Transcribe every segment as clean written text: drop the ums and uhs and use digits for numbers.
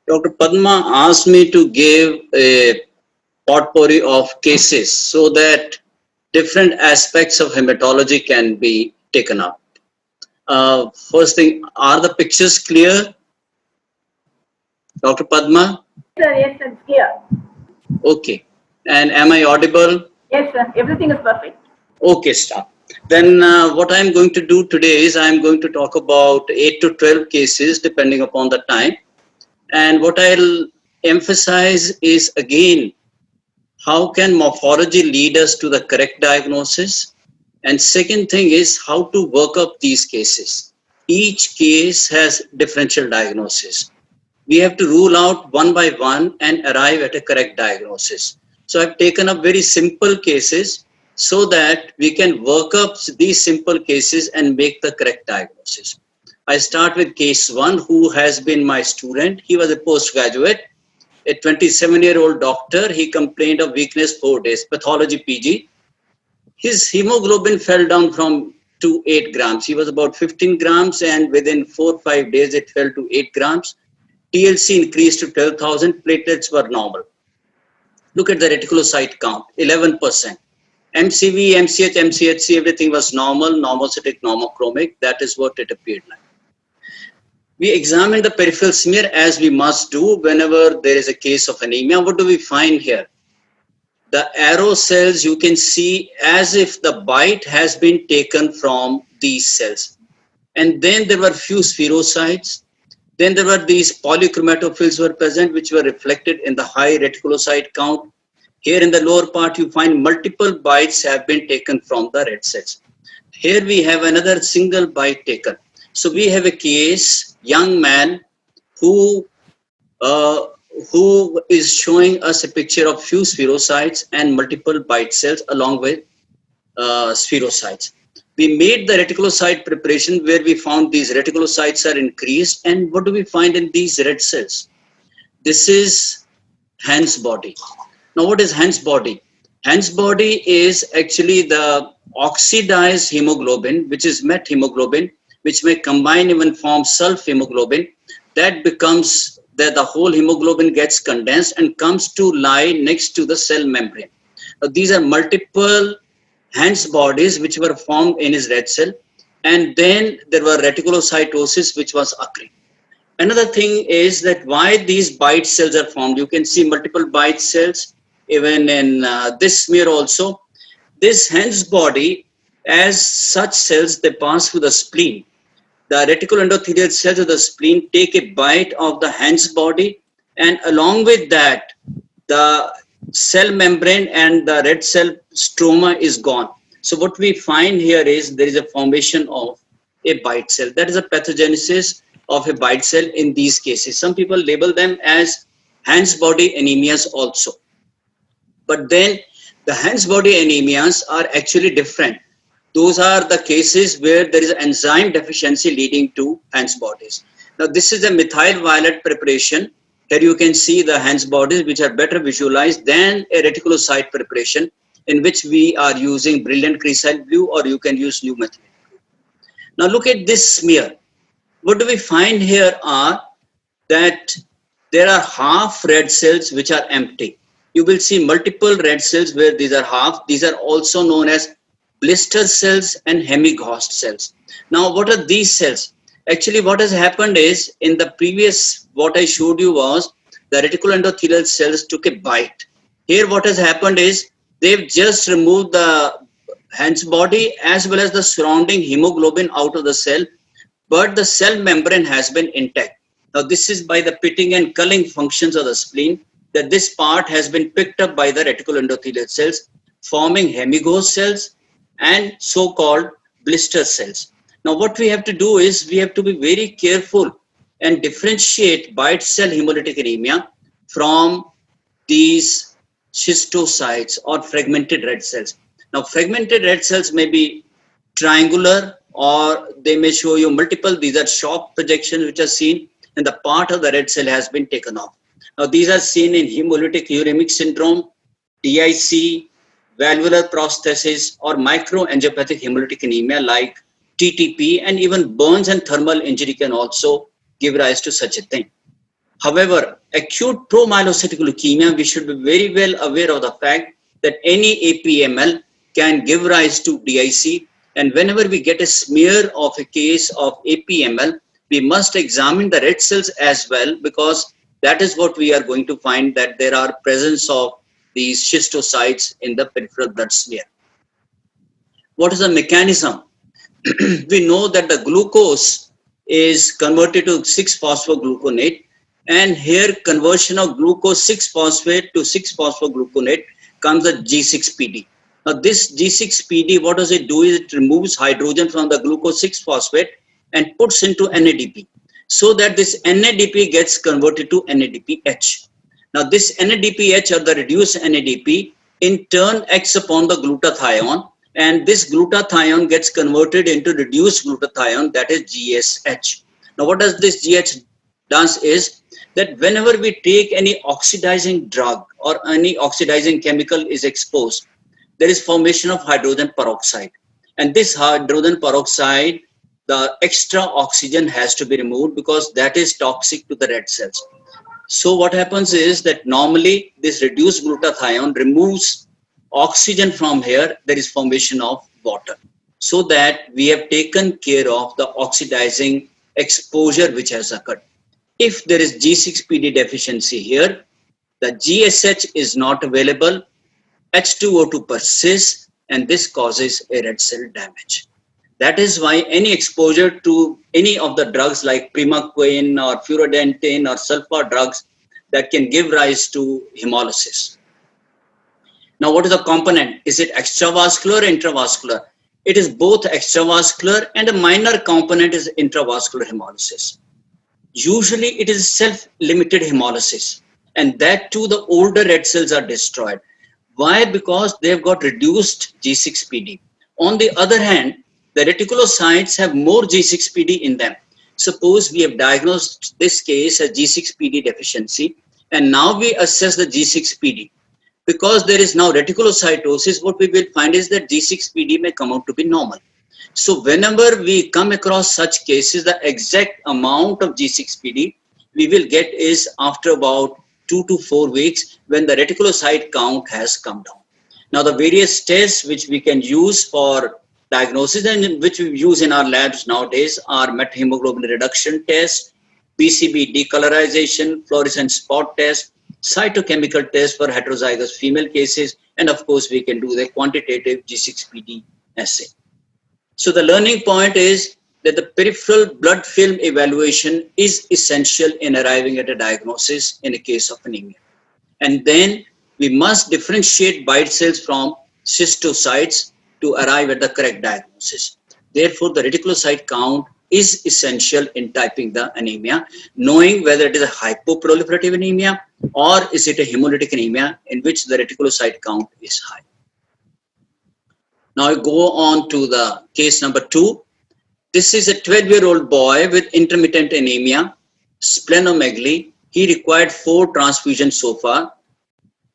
Dr. Padma asked me to give a potpourri of cases so that different aspects of hematology can be taken up. First thing, are the pictures clear, Dr. Padma? Yes, sir, it's clear. Okay. And am I audible? Yes, sir, everything is perfect. Okay, stop. Then what I'm going to do today is I'm going to talk about 8 to 12 cases depending upon the time. And what I'll emphasize is again, how can morphology lead us to the correct diagnosis? And second thing is how to work up these cases. Each case has differential diagnosis. We have to rule out one by one and arrive at a correct diagnosis. So I've taken up very simple cases so that we can work up these simple cases and make the correct diagnosis. I start with case 1, who has been my student. He was a postgraduate, a 27-year-old doctor. He complained of weakness 4 days, pathology PG. His hemoglobin fell down from to 8 grams. He was about 15 grams and within 4 or 5 days it fell to 8 grams. TLC increased to 12,000, platelets were normal. Look at the reticulocyte count, 11%. MCV, MCH, MCHC, everything was normal, normocytic, normochromic. That is what it appeared like. We examined the peripheral smear as we must do whenever there is a case of anemia. What do we find here? The arrow cells you can see as if the bite has been taken from these cells. And then there were few spherocytes. Then there were these polychromatophils were present, which were reflected in the high reticulocyte count. Here in the lower part, you find multiple bites have been taken from the red cells. Here we have another single bite taken. So we have a case, young man who is showing us a picture of few spherocytes and multiple bite cells along with spherocytes. We made the reticulocyte preparation where we found these reticulocytes are increased. And what do we find in these red cells? This is Hans body. Now, what is Hans body? Hans body is actually the oxidized hemoglobin, which is methemoglobin, which may combine even form sulf hemoglobin. That becomes that the whole hemoglobin gets condensed and comes to lie next to the cell membrane. Now, these are multiple Hans bodies which were formed in his red cell, and then there were reticulocytosis which was occurring. Another thing is that why these bite cells are formed. You can see multiple bite cells even in this smear also. This Hans body, as such cells, they pass through the spleen. The reticuloendothelial cells of the spleen take a bite of the Hans body, and along with that, the cell membrane and the red cell stroma is gone. So what we find here is there is a formation of a bite cell. That is a pathogenesis of a bite cell in these cases. Some people label them as Hans body anemias also. But then the Hans body anemias are actually different. Those are the cases where there is enzyme deficiency leading to Hans bodies. Now this is a methyl violet preparation. Here you can see the Hans bodies which are better visualized than a reticulocyte preparation in which we are using brilliant crescent blue, or you can use new method. Now look at this smear. What do we find here are that there are half red cells which are empty. You will see multiple red cells where these are half. These are also known as blister cells and hemighost cells. Now what are these cells? Actually, what has happened is in the previous, what I showed you was the reticuloendothelial cells took a bite. Here what has happened is they've just removed the Hans body as well as the surrounding hemoglobin out of the cell, but the cell membrane has been intact. Now this is by the pitting and culling functions of the spleen that this part has been picked up by the reticuloendothelial cells, forming hemighost cells and so-called blister cells. Now what we have to do is we have to be very careful and differentiate bite cell hemolytic anemia from these schistocytes or fragmented red cells. Now fragmented red cells may be triangular or they may show you multiple. These are shock projections which are seen and the part of the red cell has been taken off. Now these are seen in hemolytic uremic syndrome, DIC, valvular prosthesis, or microangiopathic hemolytic anemia like TTP, and even burns and thermal injury can also give rise to such a thing. However, acute promyelocytic leukemia, we should be very well aware of the fact that any APML can give rise to DIC. And whenever we get a smear of a case of APML, we must examine the red cells as well, because that is what we are going to find, that there are presence of these schistocytes in the peripheral blood smear. What is the mechanism? We know that the glucose is converted to 6-phosphogluconate, and here conversion of glucose 6-phosphate to 6-phosphogluconate comes the G6PD. Now this G6PD, what does it do is it removes hydrogen from the glucose 6-phosphate and puts into NADP, so that this NADP gets converted to NADPH. Now this NADPH, or the reduced NADP, in turn acts upon the glutathione, and this glutathione gets converted into reduced glutathione, that is GSH. Now what does this GH does is that whenever we take any oxidizing drug or any oxidizing chemical is exposed, there is formation of hydrogen peroxide, and this hydrogen peroxide, the extra oxygen has to be removed because that is toxic to the red cells. So what happens is that normally this reduced glutathione removes oxygen from here, there is formation of water, so that we have taken care of the oxidizing exposure which has occurred. If there is G6PD deficiency here, the GSH is not available, H2O2 persists, and this causes a red cell damage. That is why any exposure to any of the drugs like primaquine or furodentine or sulfa drugs, that can give rise to hemolysis. Now, what is the component? Is it extravascular or intravascular? It is both extravascular, and a minor component is intravascular hemolysis. Usually, it is self-limited hemolysis, and that too, the older red cells are destroyed. Why? Because they have got reduced G6PD. On the other hand, the reticulocytes have more G6PD in them. Suppose we have diagnosed this case as G6PD deficiency, and now we assess the G6PD. Because there is now reticulocytosis, what we will find is that G6PD may come out to be normal. So whenever we come across such cases, the exact amount of G6PD we will get is after about 2 to 4 weeks, when the reticulocyte count has come down. Now the various tests which we can use for diagnosis and which we use in our labs nowadays are methemoglobin reduction test, PCB decolorization, fluorescent spot test, cytochemical test for heterozygous female cases, and of course we can do the quantitative G6PD assay. So the learning point is that the peripheral blood film evaluation is essential in arriving at a diagnosis in a case of anemia. And then we must differentiate bite cells from schistocytes to arrive at the correct diagnosis. Therefore, the reticulocyte count is essential in typing the anemia, knowing whether it is a hypoproliferative anemia or is it a hemolytic anemia in which the reticulocyte count is high. Now I go on to the case number 2. This is a 12-year-old boy with intermittent anemia, splenomegaly. He required 4 transfusions so far.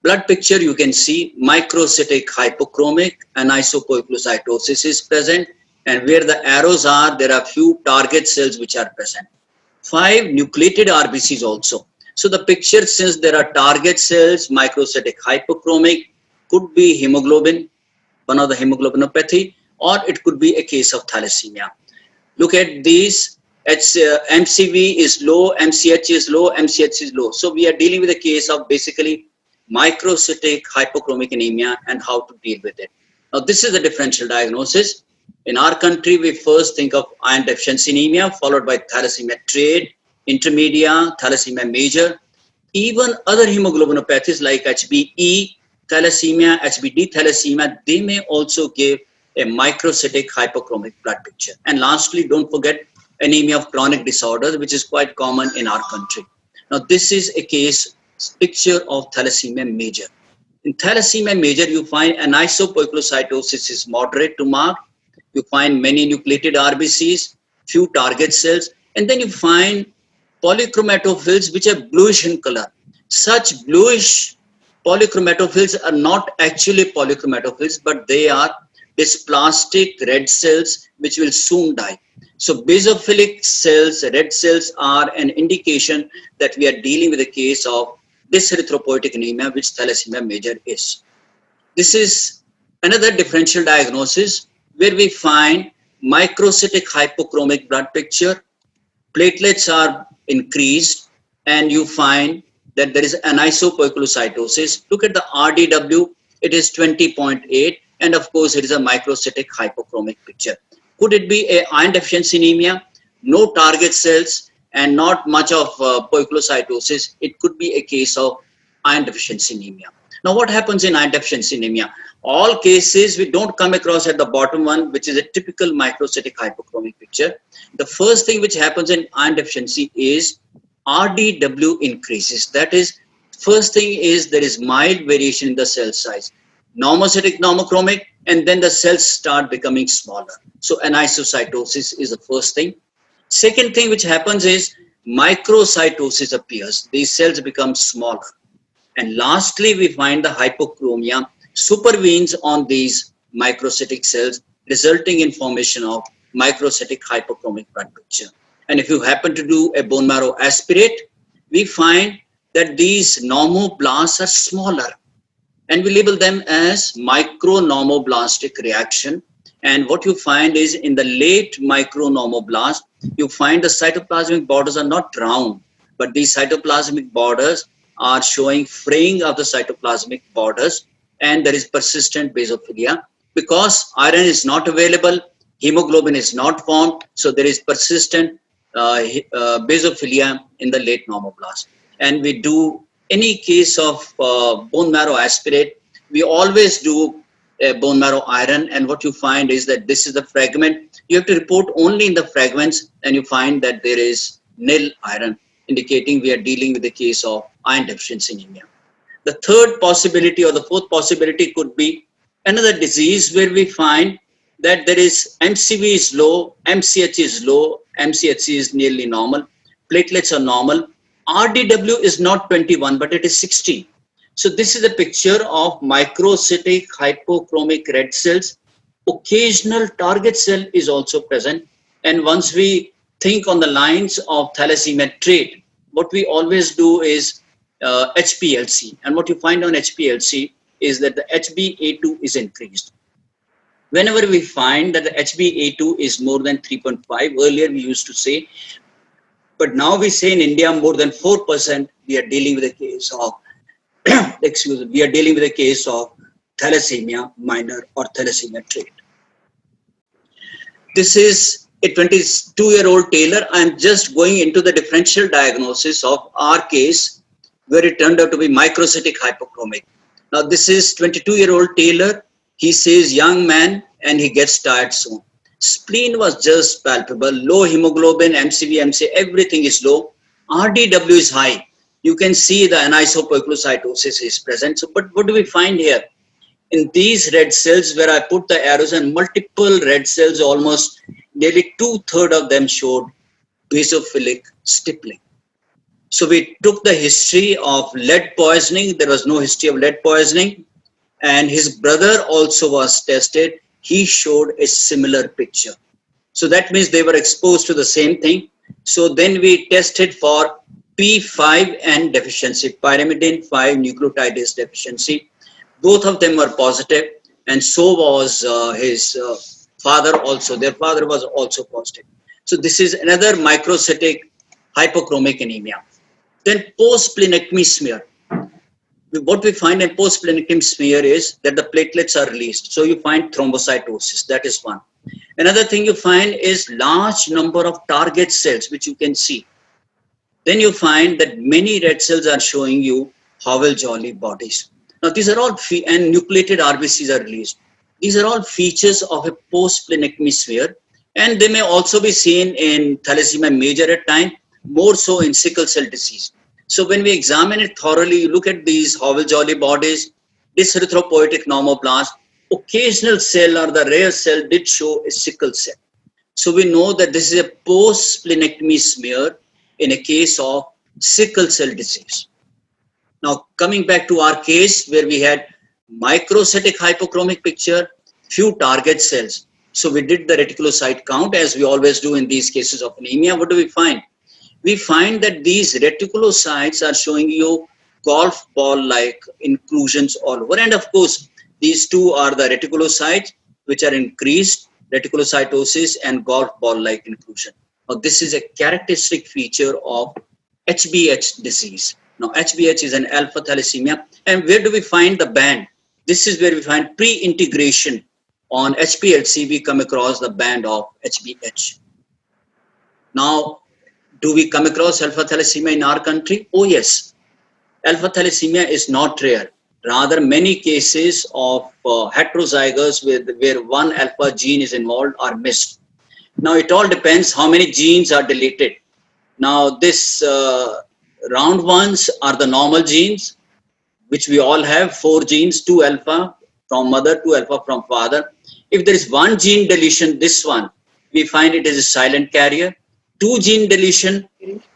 Blood picture, you can see microcytic hypochromic anisopoikilocytosis is present, and where the arrows are, there are few target cells which are present. 5 nucleated RBCs also. So the picture, since there are target cells, microcytic hypochromic, could be hemoglobin, one of the hemoglobinopathy, or it could be a case of thalassemia. Look at these. MCV is low, MCH is low, MCH is low. So we are dealing with a case of basically microcytic hypochromic anemia and how to deal with it. Now this is the differential diagnosis. In our country, we first think of iron deficiency anemia, followed by thalassemia trade, intermedia, thalassemia major. Even other hemoglobinopathies like HBE thalassemia, HBD thalassemia, they may also give a microcytic hypochromic blood picture. And lastly, don't forget anemia of chronic disorders, which is quite common in our country. Now, this is a case picture of thalassemia major. In thalassemia major, you find anisopoikilocytosis is moderate to marked. You find many nucleated RBCs, few target cells, and then you find polychromatophils which are bluish in color. Such bluish polychromatophils are not actually polychromatophils, but they are dysplastic red cells which will soon die. So basophilic cells, red cells, are an indication that we are dealing with a case of dyserythropoietic anemia, which thalassemia major is. This is another differential diagnosis where we find microcytic hypochromic blood picture, platelets are increased, and you find that there is anisopoikilocytosis. Look at the RDW, it is 20.8, and of course it is a microcytic hypochromic picture. Could it be a iron deficiency anemia? No target cells and not much of poikilocytosis. It could be a case of iron deficiency anemia. Now, what happens in iron deficiency anemia? All cases we don't come across at the bottom one, which is a typical microcytic hypochromic picture. The first thing which happens in iron deficiency is RDW increases. That is, first thing is there is mild variation in the cell size. Normocytic, normochromic, and then the cells start becoming smaller. So anisocytosis is the first thing. Second thing which happens is microcytosis appears. These cells become smaller. And lastly, we find the hypochromia supervenes on these microcytic cells, resulting in formation of microcytic hypochromic blood picture. And if you happen to do a bone marrow aspirate, we find that these normoblasts are smaller, and we label them as micronormoblastic reaction. And what you find is in the late micronormoblast, you find the cytoplasmic borders are not round, but these cytoplasmic borders are showing fraying of the cytoplasmic borders, and there is persistent basophilia because iron is not available, hemoglobin is not formed, so there is persistent basophilia in the late normoblast. And we do any case of bone marrow aspirate, we always do a bone marrow iron, and what you find is that this is the fragment. You have to report only in the fragments, and you find that there is nil iron, indicating we are dealing with a case of iron deficiency anemia. The third possibility or the fourth possibility could be another disease where we find that there is MCV is low, MCH is low, MCHC is nearly normal, platelets are normal, RDW is not 21 but it is 16. So this is a picture of microcytic hypochromic red cells. Occasional target cell is also present, and once we think on the lines of thalassemia trait, what we always do is HPLC, and what you find on HPLC is that the HbA2 is increased. Whenever we find that the HbA2 is more than 3.5, earlier we used to say, but now we say in India more than 4%, we are dealing with a case of, excuse me, we are dealing with a case of thalassemia minor or thalassemia trait. This is a 22-year-old Taylor. I am just going into the differential diagnosis of our case where it turned out to be microcytic hypochromic. Now this is 22-year-old Taylor. He says young man and he gets tired soon. Spleen was just palpable, low hemoglobin, MCV, MC, everything is low. RDW is high. You can see the anisopoikilocytosis is present. So, but what do we find here? In these red cells where I put the arrows and multiple red cells, almost nearly 2/3 of them showed basophilic stippling. So we took the history of lead poisoning. There was no history of lead poisoning. And his brother also was tested. He showed a similar picture. So that means they were exposed to the same thing. So then we tested for P5N deficiency, pyrimidine 5 nucleotidase deficiency. Both of them were positive, and so was his father also. Their father was also positive. So this is another microcytic hypochromic anemia. Then post-splenectomy smear. What we find in post-splenectomy smear is that the platelets are released. So you find thrombocytosis. That is one. Another thing you find is large number of target cells, which you can see. Then you find that many red cells are showing you Howell-Jolly bodies. Now these are all, and nucleated RBCs are released. These are all features of a post-splenectomy smear, and they may also be seen in thalassemia major at times, more so in sickle cell disease. So when we examine it thoroughly, you look at these Howell-Jolly bodies, dyserythropoietic normoblast, occasional cell or the rare cell did show a sickle cell. So we know that this is a post-splenectomy smear in a case of sickle cell disease. Now coming back to our case where we had microcytic hypochromic picture, few target cells. So we did the reticulocyte count as we always do in these cases of anemia. What do we find? We find that these reticulocytes are showing you golf ball-like inclusions all over. And of course, these two are the reticulocytes, which are increased reticulocytosis and golf ball-like inclusion. Now, this is a characteristic feature of HBH disease. Now, HBH is an alpha thalassemia. And where do we find the band? This is where we find pre-integration on HPLC. We come across the band of HBH. Now, do we come across alpha thalassemia in our country? Oh, yes. Alpha thalassemia is not rare. Rather, many cases of heterozygous where one alpha gene is involved are missed. Now, it all depends how many genes are deleted. Now, this round ones are the normal genes, which we all have, 4 genes, 2 alpha from mother, 2 alpha from father. If there is one gene deletion, this one, we find it is a silent carrier. 2 gene deletion,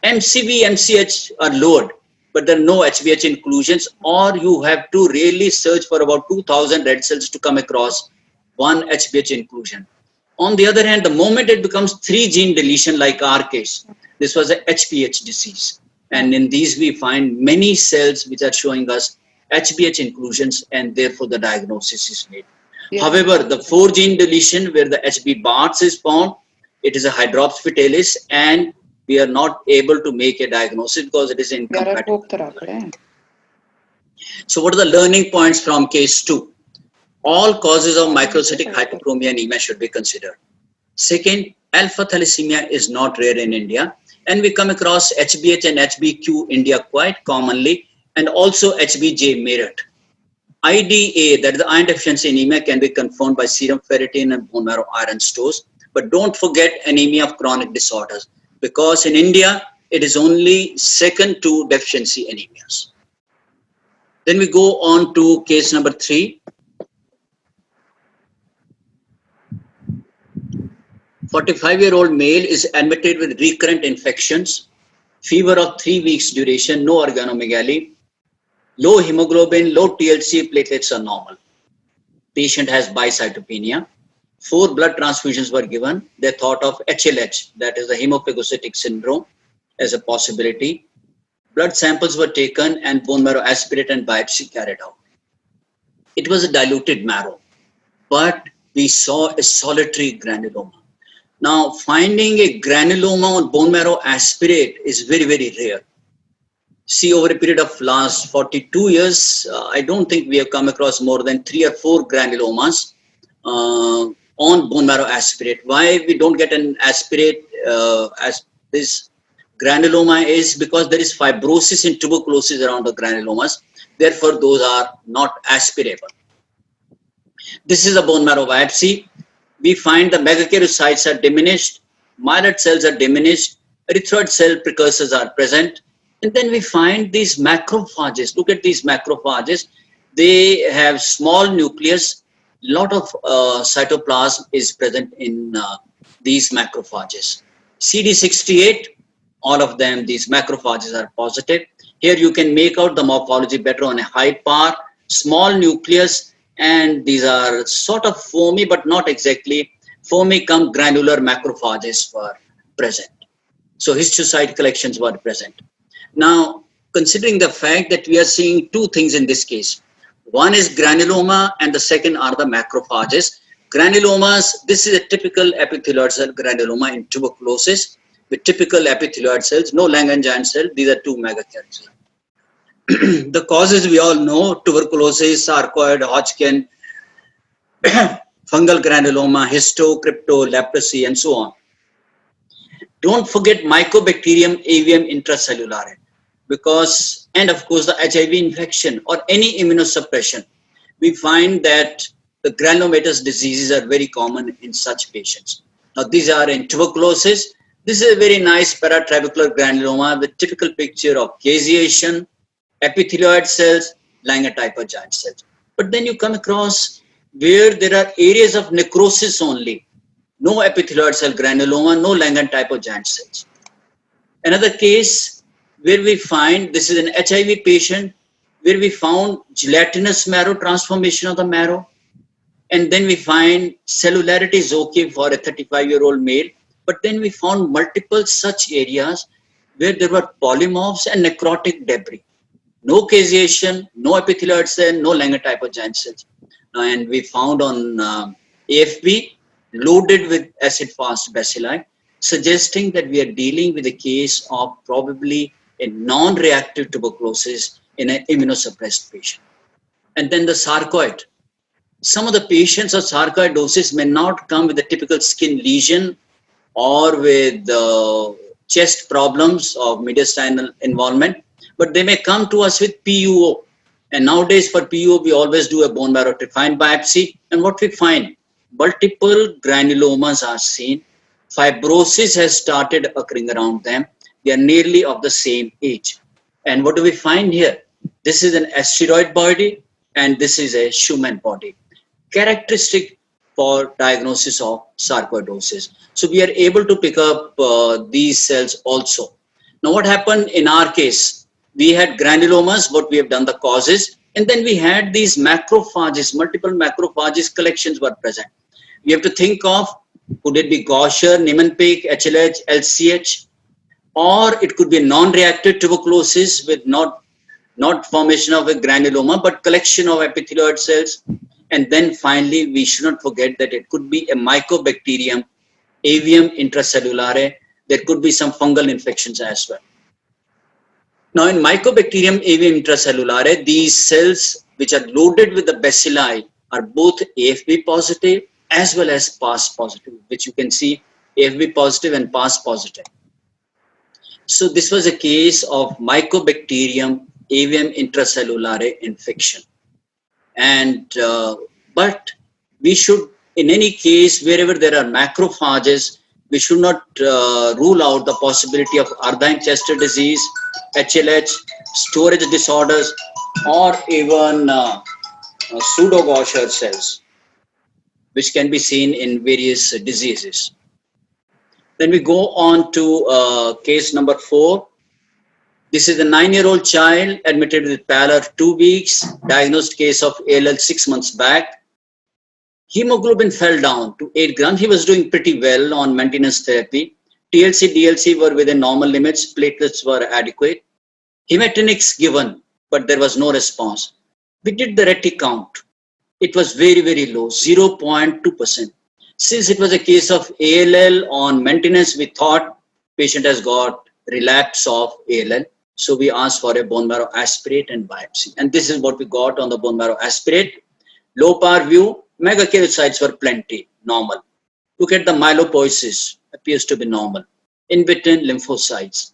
MCV, MCH are lowered, but there are no HBH inclusions, or you have to really search for about 2000 red cells to come across one HBH inclusion. On the other hand, the moment it becomes 3 gene deletion, like our case, this was a HPH disease. And in these, we find many cells which are showing us HBH inclusions, and therefore the diagnosis is made. Yeah. However, the 4 gene deletion where the HB Barts is found, it is a hydrops fetalis, and we are not able to make a diagnosis because it is incompatible. So what are the learning points from case 2? All causes of microcytic hyperchromia anemia should be considered. Second, alpha thalassemia is not rare in India, and we come across HBH and HBQ India quite commonly, and also HBJ Meerut. IDA, that is the iron deficiency anemia, can be confirmed by serum ferritin and bone marrow iron stores. But don't forget anemia of chronic disorders, because in India, it is only second to deficiency anemias. Then we go on to case number 3. 45-year-old male is admitted with recurrent infections, fever of 3 weeks duration, no organomegaly, low hemoglobin, low TLC, platelets are normal. Patient has bicytopenia. 4 blood transfusions were given. They thought of HLH, that is the hemophagocytic syndrome, as a possibility. Blood samples were taken and bone marrow aspirate and biopsy carried out. It was a diluted marrow, but we saw a solitary granuloma. Now, finding a granuloma on bone marrow aspirate is very, very rare. See, over a period of last 42 years, I don't think we have come across more than 3 or 4 granulomas on bone marrow aspirate. Why we don't get an aspirate as this granuloma is because there is fibrosis and tuberculosis around the granulomas. Therefore, those are not aspirable. This is a bone marrow biopsy. We find the megakaryocytes are diminished, myeloid cells are diminished, erythroid cell precursors are present. And then we find these macrophages. Look at these macrophages. They have small nucleus. Lot of cytoplasm is present in these macrophages. CD68, all of them, these macrophages are positive. Here you can make out the morphology better on a high power, small nucleus, and these are sort of foamy, but not exactly. Foamy cum granular macrophages were present. So histiocyte collections were present. Now, considering the fact that we are seeing 2 things in this case, one is granuloma and the second are the macrophages. Granulomas, this is a typical epithelioid cell granuloma in tuberculosis with typical epithelioid cells, no Langerhans cell. These are 2 megakaryocytes. The causes we all know: tuberculosis, sarcoid, Hodgkin, fungal granuloma, histo, crypto, leprosy, and so on. Don't forget Mycobacterium avium intracellulare, because, and of course, the HIV infection or any immunosuppression. We find that the granulomatous diseases are very common in such patients. Now, these are in tuberculosis. This is a very nice paratrabecular granuloma with typical picture of caseation, epithelioid cells, Langer-type giant cells. But then you come across where there are areas of necrosis only. No epithelioid cell granuloma, no Langerhans-type giant cells. Another case where we find, this is an HIV patient, where we found gelatinous marrow, transformation of the marrow. And then we find cellularity is okay for a 35-year-old male, but then we found multiple such areas where there were polymorphs and necrotic debris. No caseation, no epithelioid cell, no Langer type of giant cells. And we found on AFB loaded with acid-fast bacilli, suggesting that we are dealing with a case of probably a non-reactive tuberculosis in an immunosuppressed patient. And then the sarcoid. Some of the patients of sarcoidosis may not come with a typical skin lesion or with chest problems of mediastinal involvement, but they may come to us with PUO. And nowadays for PUO, we always do a bone marrow refined biopsy. And what we find, multiple granulomas are seen. Fibrosis has started occurring around them. They are nearly of the same age. And what do we find here? This is an asteroid body and this is a Schumann body, characteristic for diagnosis of sarcoidosis. So we are able to pick up these cells also. Now what happened in our case? We had granulomas, what we have done the causes, and then we had these macrophages, multiple macrophages collections were present. We have to think of, could it be Gaucher, Niemann-Pick, HLH, LCH, or it could be non-reactive tuberculosis with not formation of a granuloma, but collection of epithelioid cells. And then finally, we should not forget that it could be a mycobacterium, avium intracellulare. There could be some fungal infections as well. Now in Mycobacterium avium intracellulare, these cells which are loaded with the bacilli are both AFP positive as well as PAS positive, which you can see AFP positive and PAS positive. So this was a case of Mycobacterium avium intracellulare infection. And but we should, in any case, wherever there are macrophages, we should not rule out the possibility of Ardheim-Chester disease, HLH, storage disorders, or even pseudo-Gaucher cells, which can be seen in various diseases. Then we go on to case number 4. This is a 9-year-old child admitted with pallor 2 weeks, diagnosed case of ALL 6 months back. Hemoglobin fell down to 8 grams. He was doing pretty well on maintenance therapy. TLC, DLC were within normal limits. Platelets were adequate. Hematinics given, but there was no response. We did the reti count. It was very, very low, 0.2%. Since it was a case of ALL on maintenance, we thought patient has got relapse of ALL. So we asked for a bone marrow aspirate and biopsy. And this is what we got on the bone marrow aspirate. Low power view, megakaryocytes were plenty, normal. Look at the myelopoiesis, appears to be normal. In between, lymphocytes,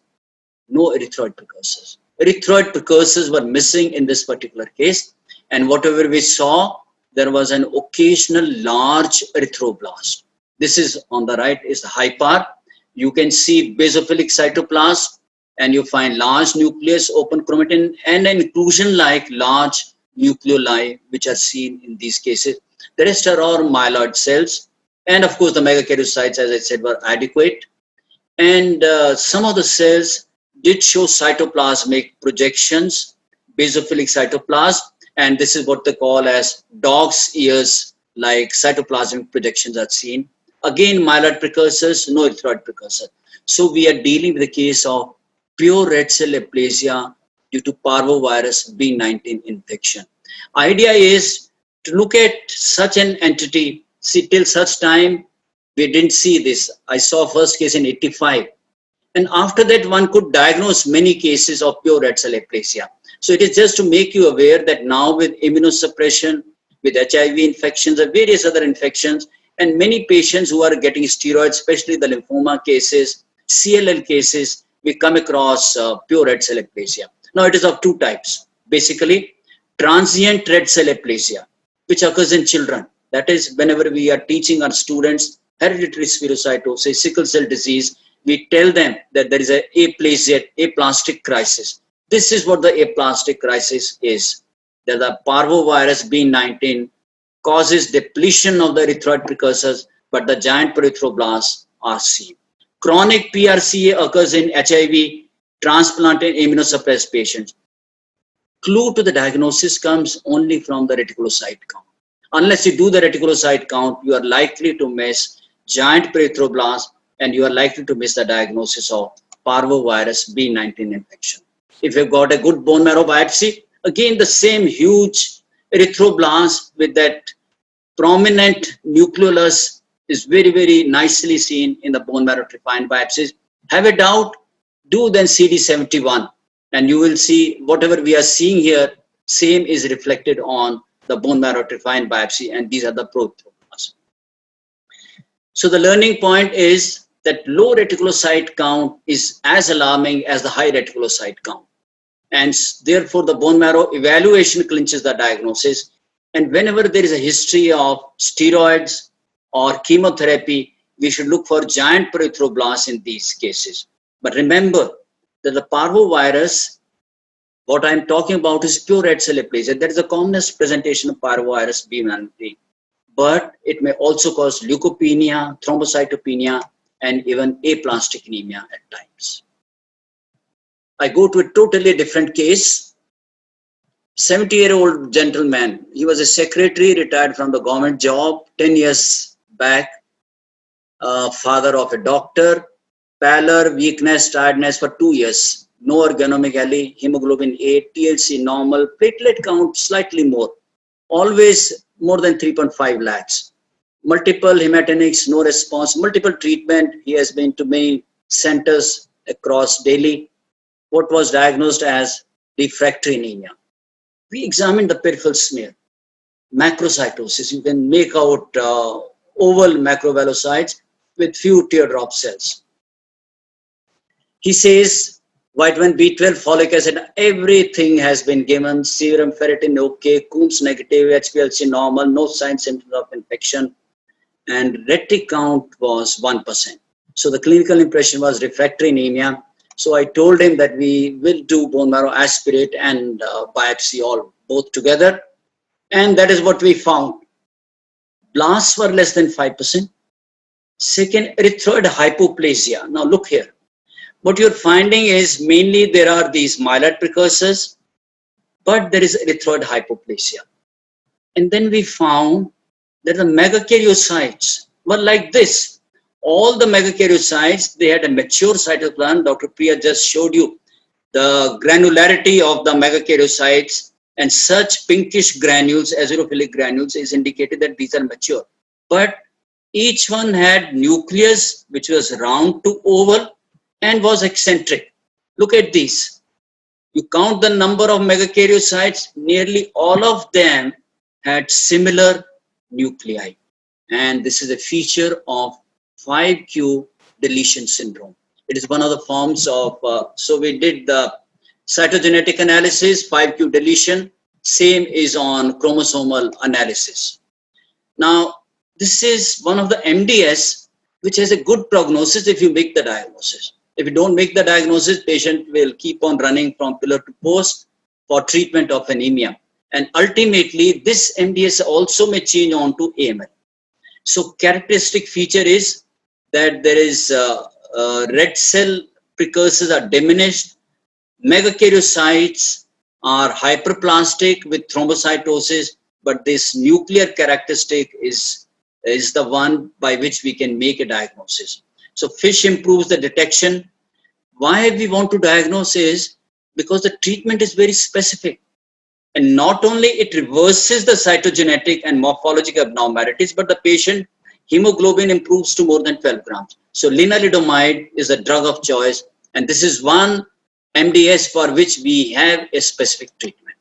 no erythroid precursors. Erythroid precursors were missing in this particular case. And whatever we saw, there was an occasional large erythroblast. This is on the right is the high power. You can see basophilic cytoplasm and you find large nucleus, open chromatin, and an inclusion like large nucleoli, which are seen in these cases. The rest are all myeloid cells. And of course, the megakaryocytes, as I said, were adequate. And some of the cells did show cytoplasmic projections, basophilic cytoplasm. And this is what they call as dog's ears, like cytoplasmic projections are seen. Again, myeloid precursors, no erythroid precursor. So we are dealing with a case of pure red cell aplasia due to parvovirus B19 infection. Idea is to look at such an entity. See, till such time, we didn't see this. I saw first case in 85. And after that, one could diagnose many cases of pure red cell aplasia. So it is just to make you aware that now with immunosuppression, with HIV infections or various other infections, and many patients who are getting steroids, especially the lymphoma cases, CLL cases, we come across pure red cell aplasia. Now it is of 2 types. Basically, transient red cell aplasia, which occurs in children. That is, whenever we are teaching our students hereditary spherocytosis, sickle cell disease, we tell them that there is a aplasia, aplastic crisis. This is what the aplastic crisis is. That the parvovirus B19 causes depletion of the erythroid precursors, but the giant erythroblasts are seen. Chronic PRCA occurs in HIV, transplant and immunosuppressed patients. Clue to the diagnosis comes only from the reticulocyte count. unless you do the reticulocyte count, you are likely to miss giant perithroblast and you are likely to miss the diagnosis of parvovirus B19 infection. If you've got a good bone marrow biopsy, again the same huge erythroblast with that prominent nucleolus is very, very nicely seen in the bone marrow trephine biopsies. Have a doubt, do then CD71 and you will see whatever we are seeing here, same is reflected on the bone marrow trephine biopsy, and these are the prothromblasts. So the learning point is that low reticulocyte count is as alarming as the high reticulocyte count. And therefore the bone marrow evaluation clinches the diagnosis. And whenever there is a history of steroids or chemotherapy, we should look for giant perithroblasts in these cases. But remember that the parvovirus, what I'm talking about is pure red cell aplasia. That is the commonest presentation of parvovirus B19. But it may also cause leukopenia, thrombocytopenia, and even aplastic anemia at times. I go to a totally different case. 70-year-old gentleman. He was a secretary, retired from the government job 10 years back. Father of a doctor. Pallor, weakness, tiredness for 2 years. No organomegaly, hemoglobin 8, TLC normal, platelet count slightly more. Always more than 3.5 lakhs. Multiple hematinics, no response. Multiple treatment. He has been to many centers across Delhi. What was diagnosed as refractory anemia. We examined the peripheral smear. Macrocytosis. You can make out oval macrovalocytes with few teardrop cells. He says vitamin B12, folic acid, everything has been given. Serum ferritin okay, Coombs negative, HPLC normal, no signs symptoms of infection, and retic count was 1%. So the clinical impression was refractory anemia. So I told him that we will do bone marrow aspirate and biopsy both together, and that is what we found. Blasts were less than 5%. Second, erythroid hypoplasia. Now look here. What you're finding is mainly there are these myeloid precursors, but there is erythroid hypoplasia. And then we found that the megakaryocytes were like this. All the megakaryocytes, they had a mature cytoplasm. Dr. Priya just showed you the granularity of the megakaryocytes, and such pinkish granules, azurophilic granules, is indicated that these are mature. But each one had nucleus which was round to oval and was eccentric. Look at these. You count the number of megakaryocytes, nearly all of them had similar nuclei. And this is a feature of 5q deletion syndrome. It is one of the forms of, so we did the cytogenetic analysis, 5q deletion, same is on chromosomal analysis. Now, this is one of the MDS which has a good prognosis if you make the diagnosis. If you don't make the diagnosis, patient will keep on running from pillar to post for treatment of anemia. And ultimately, this MDS also may change on to AML. So characteristic feature is that there is red cell precursors are diminished, megakaryocytes are hyperplastic with thrombocytosis, but this nuclear characteristic is the one by which we can make a diagnosis. So FISH improves the detection. Why we want to diagnose is because the treatment is very specific. And not only it reverses the cytogenetic and morphologic abnormalities, but the patient hemoglobin improves to more than 12 grams. So lenalidomide is a drug of choice. And this is one MDS for which we have a specific treatment.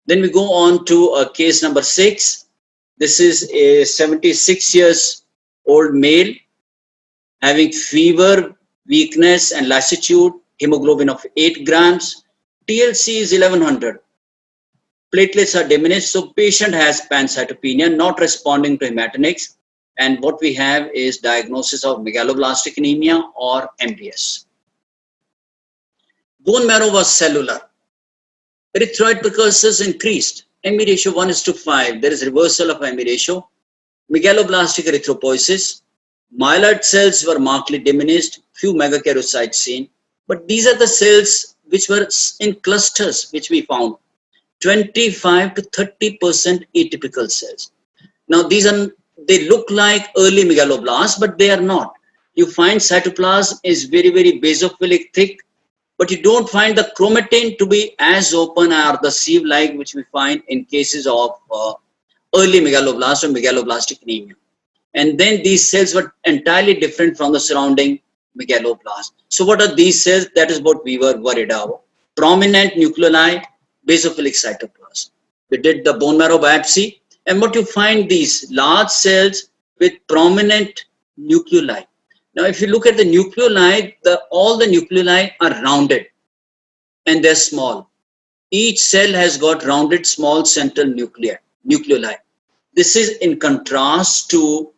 Then we go on to case number 6. This is a 76 years old male having fever, weakness and lassitude, hemoglobin of 8 grams, TLC is 1100. Platelets are diminished, so patient has pancytopenia, not responding to hematinics, and what we have is diagnosis of megaloblastic anemia or MDS. Bone marrow was cellular. Erythroid precursors increased. ME ratio 1:5. There is reversal of ME ratio. Megaloblastic erythropoiesis. Myeloid cells were markedly diminished. Few megakaryocytes seen. But these are the cells which were in clusters which we found. 25 to 30% atypical cells. Now they look like early megaloblasts, but they are not. You find cytoplasm is very, very basophilic thick, but you don't find the chromatin to be as open or the sieve-like, which we find in cases of early megaloblast or megaloblastic anemia. And then these cells were entirely different from the surrounding megaloblast. So what are these cells? That is what we were worried about. Prominent nucleoli, basophilic cytoplasm. We did the bone marrow biopsy, and what you find, these large cells with prominent nucleoli. Now, if you look at the nucleoli, all the nucleoli are rounded and they're small. Each cell has got rounded small central nucleoli. This is in contrast to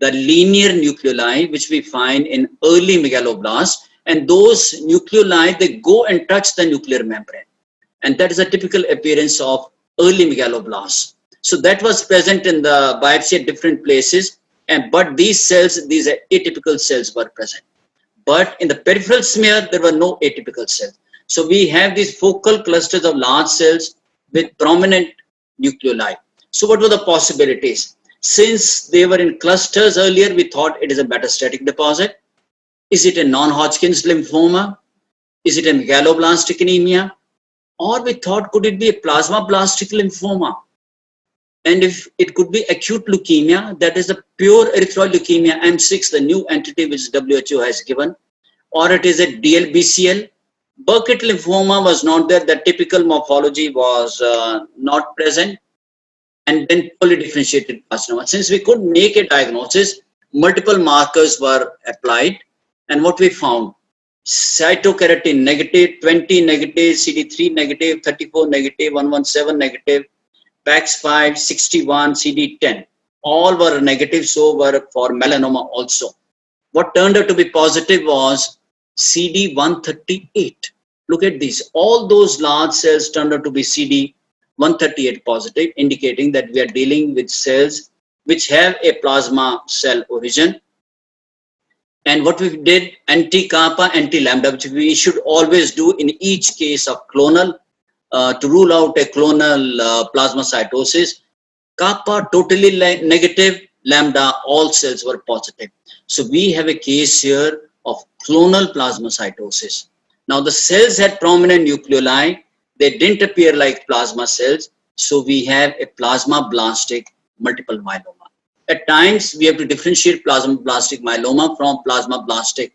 the linear nucleoli, which we find in early megaloblasts, and those nucleoli, they go and touch the nuclear membrane. And that is a typical appearance of early megaloblasts. So that was present in the biopsy at different places, but these cells, these atypical cells were present. But in the peripheral smear, there were no atypical cells. So we have these focal clusters of large cells with prominent nucleoli. So what were the possibilities? Since they were in clusters earlier, we thought it is a metastatic deposit. Is it a non-Hodgkin's lymphoma? Is it a megaloblastic anemia? Or we thought, could it be a plasmablastic lymphoma? And if it could be acute leukemia, that is a pure erythroid leukemia, M6, the new entity which WHO has given, or it is a DLBCL. Burkitt lymphoma was not there, the typical morphology was not present, and then fully differentiated carcinoma. Since we couldn't make a diagnosis, multiple markers were applied, and what we found, cytokeratin negative, 20 negative, CD3 negative, 34 negative, 117 negative, PAX5, 61, CD10, all were negative, so were for melanoma also. What turned out to be positive was CD138. Look at these. All those large cells turned out to be CD138 positive, indicating that we are dealing with cells which have a plasma cell origin. And what we did, anti-kappa, anti-lambda, which we should always do in each case of clonal, to rule out a clonal plasmacytosis. Kappa totally negative, lambda all cells were positive. So we have a case here of clonal plasmacytosis. Now the cells had prominent nucleoli, they didn't appear like plasma cells, so we have a plasmablastic multiple myeloma. At times we have to differentiate plasmablastic myeloma from plasmablastic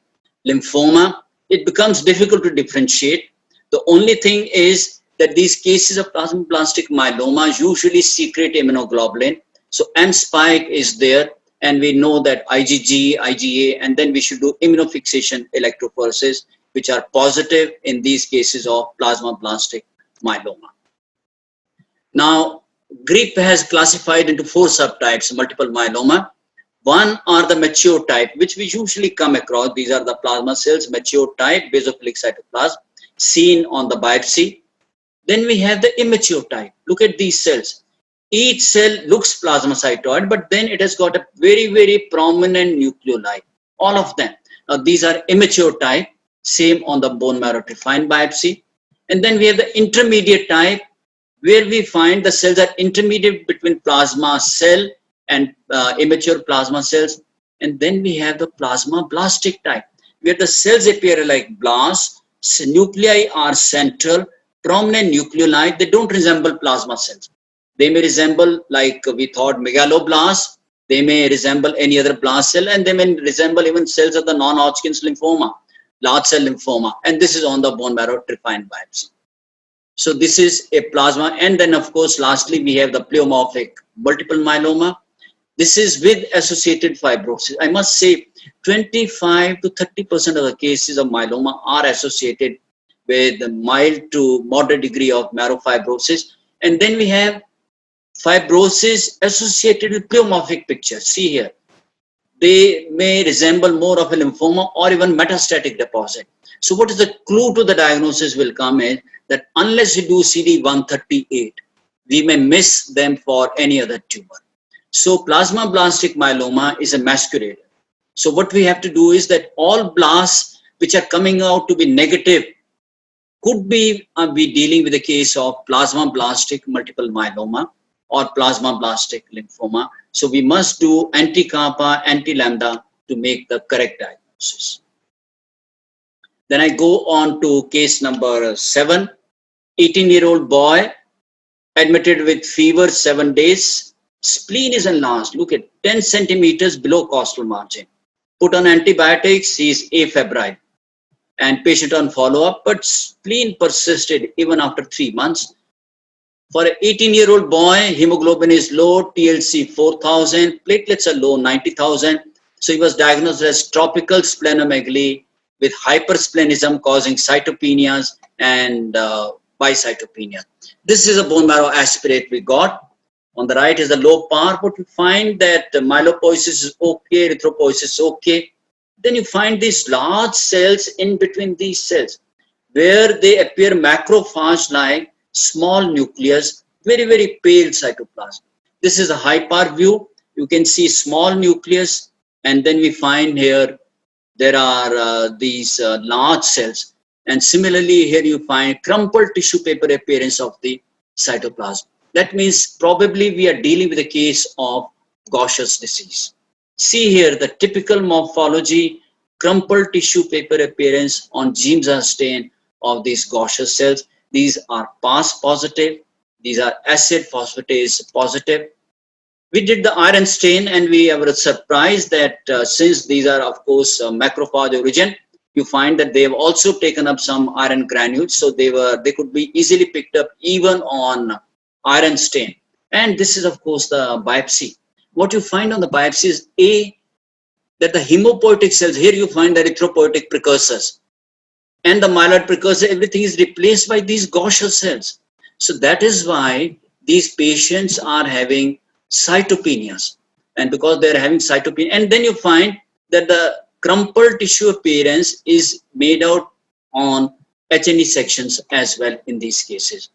lymphoma. It becomes difficult to differentiate. The only thing is that these cases of plasmablastic myeloma usually secrete immunoglobulin. So M-spike is there, and we know that IgG, IgA, and then we should do immunofixation electrophoresis, which are positive in these cases of plasmablastic myeloma. Now, GRIP has classified into 4 subtypes multiple myeloma. One are the mature type, which we usually come across. These are the plasma cells, mature type, basophilic cytoplasm, seen on the biopsy. Then we have the immature type. Look at these cells. Each cell looks plasmacytoid, but then it has got a very, very prominent nucleoli, all of them. Now, these are immature type, same on the bone marrow triphyine biopsy. And then we have the intermediate type, where we find the cells are intermediate between plasma cell and immature plasma cells. And then we have the plasmablastic type, where the cells appear like blasts, nuclei are central, prominent nucleoli, they don't resemble plasma cells. They may resemble, like we thought, megaloblasts, they may resemble any other blast cell, and they may resemble even cells of the non-Hodgkin's lymphoma, large cell lymphoma, and this is on the bone marrow triphyine biopsy. So this is a plasma, and then of course lastly we have the pleomorphic multiple myeloma. This is with associated fibrosis. I must say 25 to 30% of the cases of myeloma are associated with a mild to moderate degree of marrow fibrosis. And then we have fibrosis associated with pleomorphic picture. See here, they may resemble more of a lymphoma or even metastatic deposit. So what is the clue to the diagnosis will come is that unless you do CD138, we may miss them for any other tumor. So plasmablastic myeloma is a masquerader. So what we have to do is that all blasts which are coming out to be negative Could be dealing with a case of plasmablastic multiple myeloma or plasmablastic lymphoma. So we must do anti-kappa, anti-lambda to make the correct diagnosis. Then I go on to case number 7, 18-year-old boy admitted with fever 7 days. Spleen is enlarged. Look at 10 centimeters below costal margin. Put on antibiotics, he is afebrile and patient on follow-up, but spleen persisted even after 3 months. For an 18-year-old boy, hemoglobin is low, TLC 4,000, platelets are low, 90,000. So he was diagnosed as tropical splenomegaly with hypersplenism causing cytopenias and bicytopenia. This is a bone marrow aspirate we got. On the right is the low PAR, but we find that myelopoiesis is okay, erythropoiesis is okay. Then you find these large cells in between these cells where they appear macrophage-like small nucleus, very, very pale cytoplasm. This is a high PAR view. You can see small nucleus, and then we find here there are these large cells. And similarly, here you find crumpled tissue paper appearance of the cytoplasm. That means probably we are dealing with a case of Gaucher's disease. See here the typical morphology, crumpled tissue paper appearance on Giemsa stain of these Gaucher's cells. These are PAS positive. These are acid phosphatase positive. We did the iron stain and we were surprised that since these are of course macrophage origin, you find that they have also taken up some iron granules. So they could be easily picked up even on iron stain. And this is of course the biopsy. What you find on the biopsy is that the hemopoietic cells, here you find the erythropoietic precursors. And the myeloid precursor, everything is replaced by these Gaucher cells. So that is why these patients are having cytopenias. And because they are having cytopenia, and then you find that the crumpled tissue appearance is made out on H&E sections as well in these cases.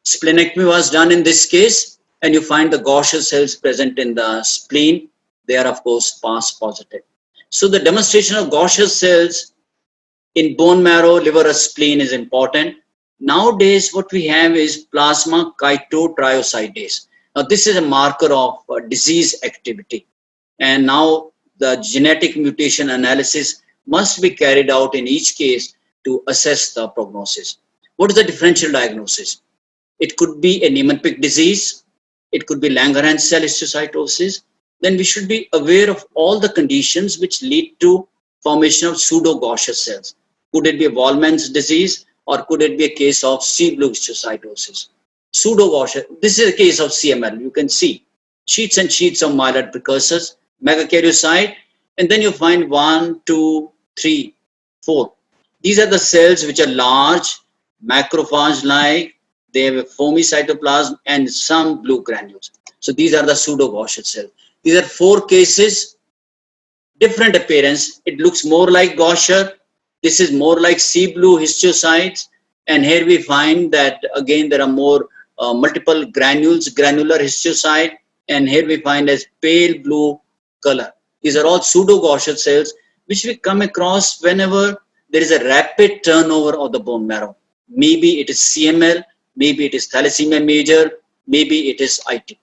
Splenectomy was done in this case, and you find the Gaucher cells present in the spleen. They are of course PAS positive. So the demonstration of Gaucher cells in bone marrow, liver or spleen is important. Nowadays, what we have is plasma chitotriosidase. Now, this is a marker of disease activity. And now the genetic mutation analysis must be carried out in each case to assess the prognosis. What is the differential diagnosis? It could be a Niemann-Pick disease. It could be Langerhans cell histiocytosis. Then we should be aware of all the conditions which lead to formation of pseudo-Gaucher cells. Could it be a Wallmann's disease or could it be a case of C-blue histiocytosis? Pseudo-Gaucher, this is a case of CML. You can see sheets and sheets of myeloid precursors, megakaryocyte, and then you find 1, 2, 3, 4. These are the cells which are large, macrophage-like, they have a foamy cytoplasm and some blue granules. So these are the pseudo-Gaucher cells. These are 4 cases, different appearance. It looks more like Gaucher. This is more like C-blue histiocytes. And here we find that again there are more multiple granules, granular histiocyte. And here we find as pale blue color. These are all pseudo-Gaucher cells which we come across whenever there is a rapid turnover of the bone marrow. Maybe it is CML, maybe it is thalassemia major, maybe it is ITP.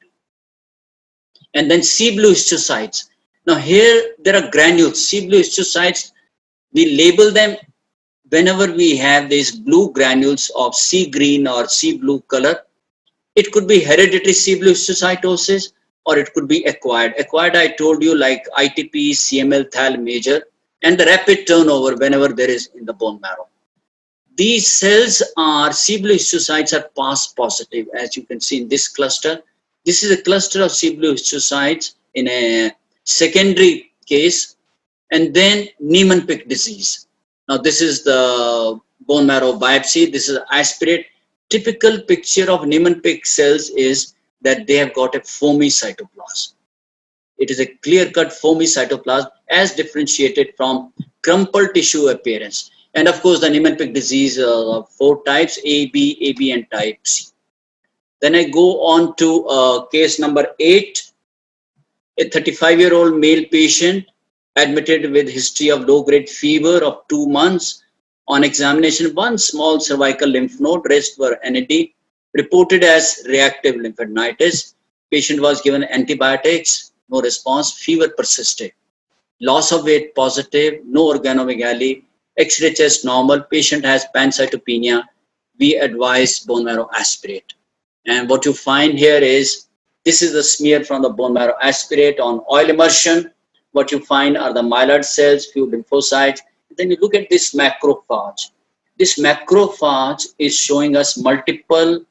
And then C-blue histiocytes. Now here there are granules, C-blue histiocytes. We label them whenever we have these blue granules of C-green or C-blue color. It could be hereditary C-blue histiocytosis or it could be acquired. Acquired, I told you, like ITP, CML, Thal major, and the rapid turnover whenever there is in the bone marrow. These cells are, C-blue histiocytes are PAS positive, as you can see in this cluster. This is a cluster of C-blue histiocytes in a secondary case, and then Niemann-Pick disease. Now this is the bone marrow biopsy. This is aspirate. Typical picture of Niemann-Pick cells is that they have got a foamy cytoplasm. It is a clear-cut foamy cytoplasm as differentiated from crumpled tissue appearance. And of course, the Niemann-Pick disease, 4 types, A, B, AB, and type C. Then I go on to case number 8, a 35-year-old male patient admitted with history of low-grade fever of 2 months, On examination, one small cervical lymph node, rest were NAD, reported as reactive lymphadenitis. Patient was given antibiotics, no response, fever persisted. Loss of weight positive, no organomegaly, X-ray chest normal, patient has pancytopenia. We advise bone marrow aspirate. And what you find here is, this is the smear from the bone marrow aspirate on oil immersion. What you find are the myeloid cells, few lymphocytes. Then you look at this macrophage. This macrophage is showing us multiple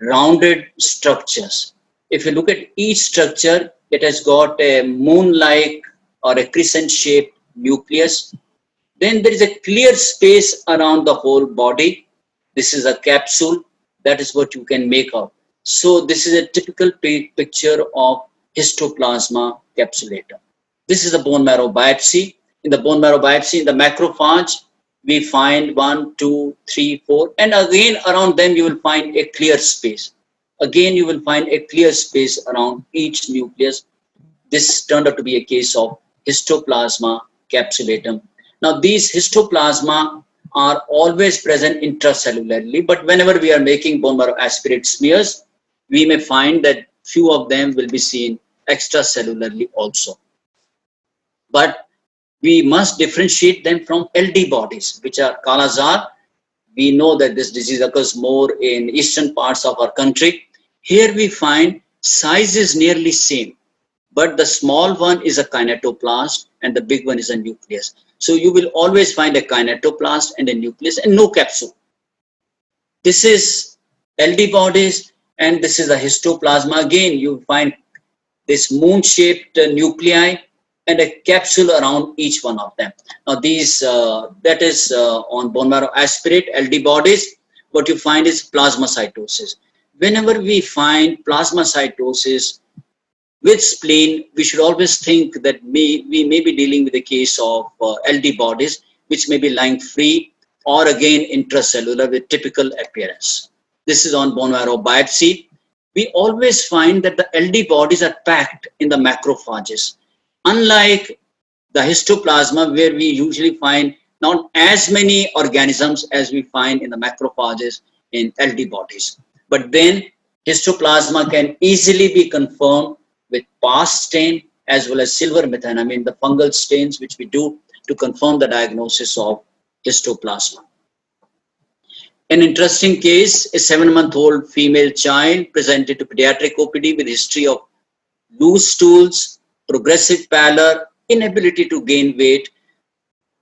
rounded structures. If you look at each structure, it has got a moon-like or a crescent-shaped nucleus. Then there is a clear space around the whole body. This is a capsule. That is what you can make out. So this is a typical picture of histoplasma capsulatum. This is a bone marrow biopsy. In the bone marrow biopsy, in the macrophage, we find 1, 2, 3, 4, and again around them you will find a clear space. Again, you will find a clear space around each nucleus. This turned out to be a case of histoplasma capsulatum. Now, these histoplasma are always present intracellularly, but whenever we are making bone marrow aspirate smears, we may find that few of them will be seen extracellularly also. But we must differentiate them from LD bodies, which are Kala-Azar. We know that this disease occurs more in eastern parts of our country. Here we find size is nearly same, but the small one is a kinetoplast and the big one is a nucleus. So you will always find a kinetoplast and a nucleus and no capsule. This is LD bodies and this is a histoplasma. Again, you find this moon-shaped nuclei and a capsule around each one of them. Now these, that is on bone marrow aspirate, LD bodies. What you find is plasmacytosis. Whenever we find plasmacytosis with spleen, we should always think that we may be dealing with a case of LD bodies, which may be lying free or again intracellular with typical appearance. This is on bone marrow biopsy. We always find that the LD bodies are packed in the macrophages. Unlike the histoplasma, where we usually find not as many organisms as we find in the macrophages in LD bodies. But then histoplasma can easily be confirmed with PAS stain as well as silver methenamine, the fungal stains which we do to confirm the diagnosis of histoplasma. An interesting case, a 7-month-old female child presented to pediatric OPD with history of loose stools, progressive pallor, inability to gain weight,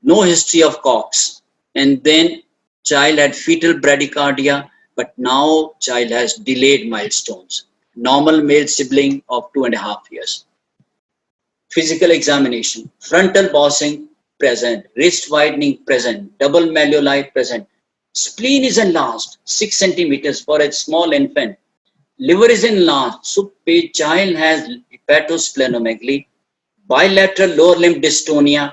no history of COX. And then child had fetal bradycardia, but now child has delayed milestones. Normal male sibling of 2.5 years. Physical examination, frontal bossing present, wrist widening present, double malleoli present. Spleen is enlarged 6 centimeters for a small infant. Liver is enlarged, so a child has hepatosplenomegaly, bilateral lower limb dystonia,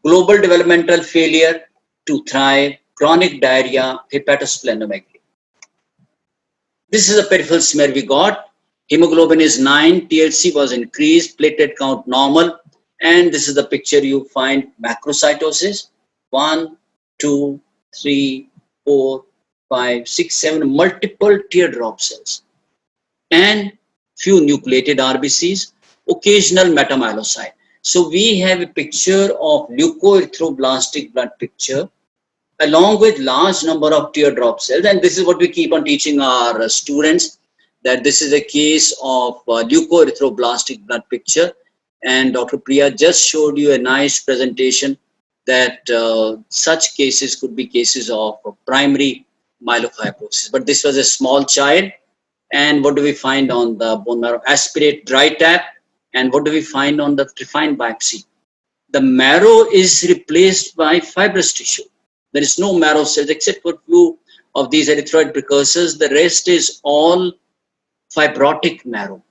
global developmental failure to thrive, chronic diarrhea, hepatosplenomegaly. This is a peripheral smear we got. Hemoglobin is 9, TLC was increased, platelet count normal, and this is the picture you find macrocytosis. 1, 2, 3, 4, 5, 6, 7, multiple teardrop cells, and few nucleated RBCs, occasional metamyelocyte. So we have a picture of leukoerythroblastic blood picture along with large number of teardrop cells, and this is what we keep on teaching our students, that this is a case of leukoerythroblastic blood picture. And Dr. Priya just showed you a nice presentation that such cases could be cases of primary myelofibrosis. But this was a small child. And what do we find on the bone marrow aspirate dry tap? And what do we find on the refined biopsy? The marrow is replaced by fibrous tissue. There is no marrow cells except for few of these erythroid precursors. The rest is all fibrotic marrow.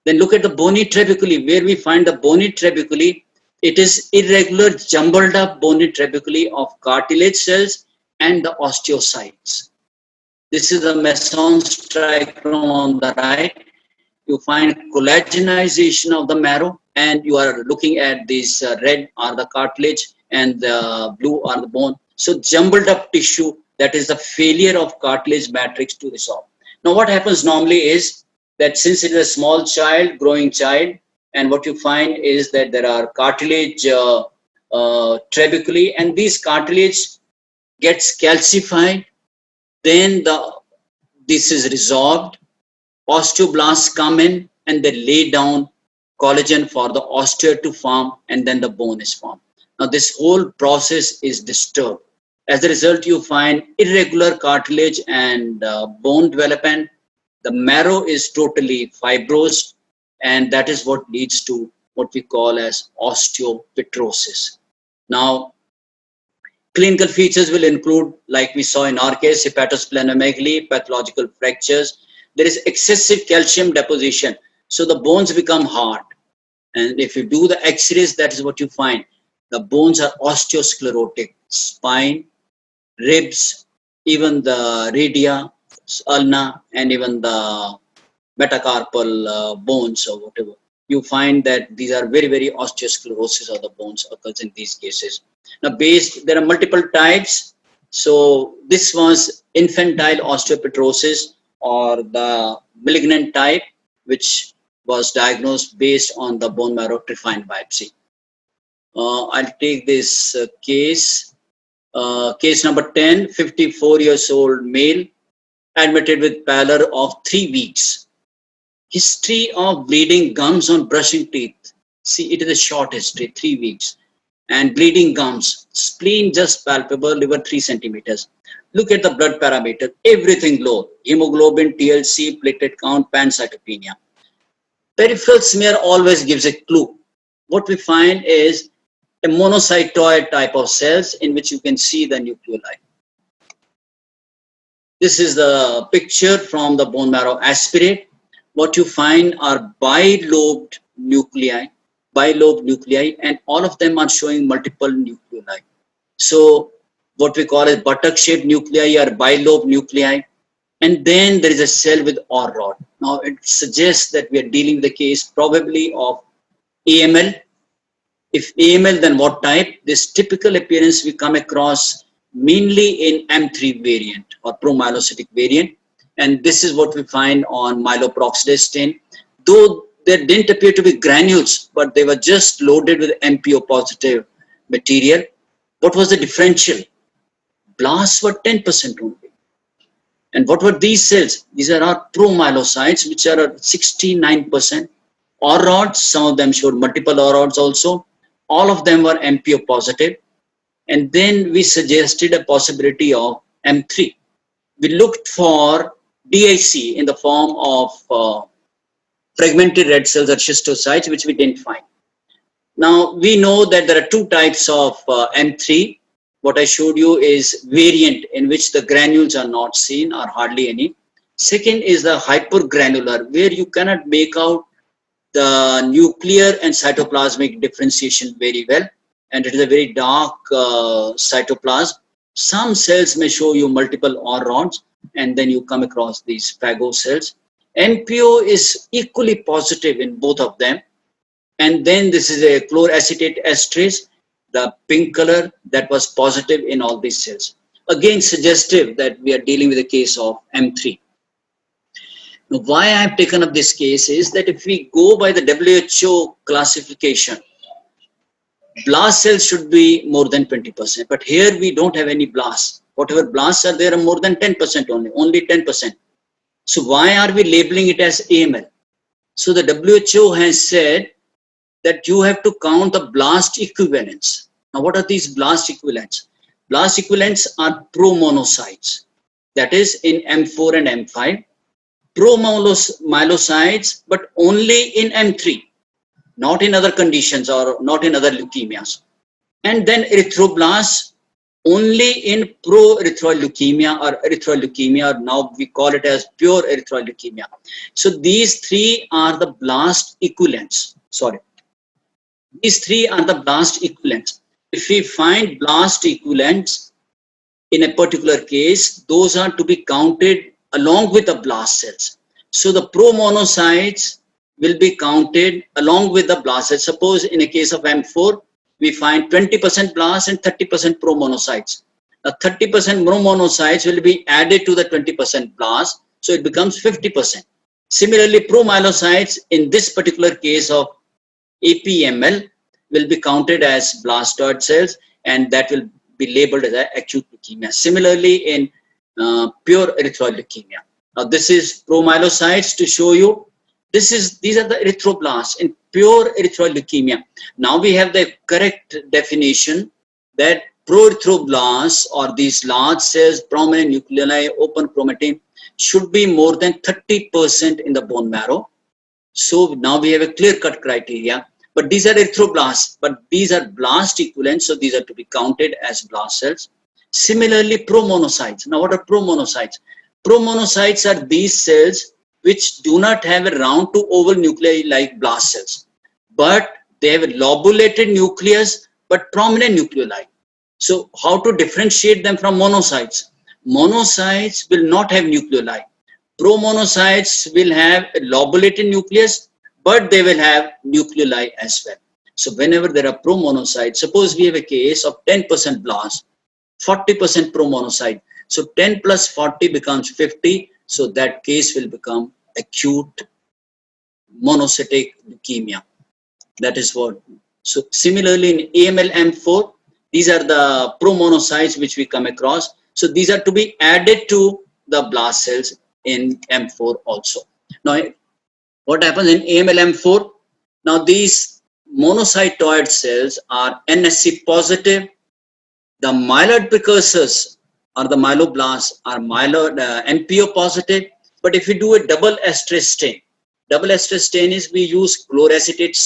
Then look at the bony trabeculae. Where we find the bony trabeculae, it is irregular, jumbled up bony trabeculae of cartilage cells and the osteocytes. This is the Masson's trichome on the right. You find collagenization of the marrow, and you are looking at these red are the cartilage and the blue are the bone. So jumbled up tissue, that is the failure of cartilage matrix to resolve. Now what happens normally is that since it is a small child, growing child, and what you find is that there are cartilage trabeculae, and these cartilage gets calcified, then this is resolved, osteoblasts come in and they lay down collagen for the osteoid to form, and then the bone is formed. Now this whole process is disturbed. As a result, you find irregular cartilage and bone development. The marrow is totally fibrosed, and that is what leads to what we call as osteopetrosis. Now, clinical features will include, like we saw in our case, hepatosplenomegaly, pathological fractures. There is excessive calcium deposition, so the bones become hard. And if you do the X-rays, that is what you find. The bones are osteosclerotic, spine, ribs, even the radia, ulna, and even the metacarpal bones or whatever. You find that these are very, very osteosclerosis of the bones occurs in these cases. Now, there are multiple types. So this was infantile osteopetrosis, or the malignant type, which was diagnosed based on the bone marrow trephine biopsy. I'll take this case. Case number 10, 54 years old male, admitted with pallor of 3 weeks. History of bleeding gums on brushing teeth. See, it is a short history, 3 weeks. And bleeding gums, spleen just palpable, liver 3 centimeters. Look at the blood parameter, everything low. Hemoglobin, TLC, platelet count, pancytopenia. Peripheral smear always gives a clue. What we find is a monocytoid type of cells in which you can see the nucleoli. This is the picture from the bone marrow aspirate. What you find are bilobed nuclei, and all of them are showing multiple nuclei. So what we call as buttock-shaped nuclei are bilobe nuclei, and then there is a cell with OR rod. Now it suggests that we are dealing with a case probably of AML. If AML, then what type? This typical appearance we come across mainly in M3 variant or promyelocytic variant, and this is what we find on myeloperoxidase stain. Though there didn't appear to be granules, but they were just loaded with MPO positive material. What was the differential? Blasts were 10% only. And what were these cells? These are our promyelocytes, which are at 69%. OR rods, some of them showed multiple OR rods also. All of them were MPO positive. And then we suggested a possibility of M3. We looked for DIC in the form of fragmented red cells or schistocytes, which we didn't find. Now, we know that there are 2 types of M3. What I showed you is variant in which the granules are not seen or hardly any. Second is the hypergranular, where you cannot make out the nuclear and cytoplasmic differentiation very well, and it is a very dark cytoplasm. Some cells may show you multiple OR rods, and then you come across these phago cells. MPO is equally positive in both of them, and then this is a chloroacetate esterase, the pink color, that was positive in all these cells. Again, suggestive that we are dealing with a case of M3. Now, why I have taken up this case is that if we go by the WHO classification, blast cells should be more than 20%, but here we don't have any blasts. Whatever blasts are there are more than 10% only 10%. So why are we labeling it as AML? So the WHO has said that you have to count the blast equivalents. Now, what are these blast equivalents? Blast equivalents are promonocytes, that is in M4 and M5. Promyelocytes, but only in M3, not in other conditions or not in other leukemias. And then erythroblasts only in pro-erythroid leukemia or erythroid leukemia, or now we call it as pure erythroid leukemia. So these 3 are the blast equivalents. These 3 are the blast equivalents. If we find blast equivalents in a particular case, those are to be counted along with the blast cells. So the promonocytes will be counted along with the blast cells. Suppose in a case of M4, we find 20% blast and 30% promonocytes. 30% monocytes will be added to the 20% blast, so it becomes 50%. Similarly, promyelocytes in this particular case of APML will be counted as blastoid cells, and that will be labeled as acute leukemia. Similarly, in pure erythroid leukemia. Now, this is promyelocytes to show you. These are the erythroblasts in pure erythroid leukemia. Now we have the correct definition that proerythroblasts, or these large cells, prominent nuclei, open chromatin, should be more than 30% in the bone marrow. So now we have a clear-cut criteria. But these are erythroblasts, but these are blast equivalents, so these are to be counted as blast cells. Similarly, promonocytes. Now, what are promonocytes? Promonocytes are these cells which do not have a round to oval nuclei like blast cells, but they have a lobulated nucleus but prominent nuclei. So, how to differentiate them from monocytes? Monocytes will not have nuclei. Promonocytes will have a lobulated nucleus, but they will have nuclei as well. So whenever there are promonocytes, suppose we have a case of 10% blast, 40% promonocyte. So 10 plus 40 becomes 50. So that case will become acute monocytic leukemia. That is what. So similarly in AML-M4, these are the promonocytes which we come across. So these are to be added to the blast cells in M4 also. Now, what happens in AML-M4? Now, these monocytoid cells are NSC positive. The myeloid precursors or the myeloblasts are myeloid MPO positive. But if we do a double estrase stain is we use chloroacetate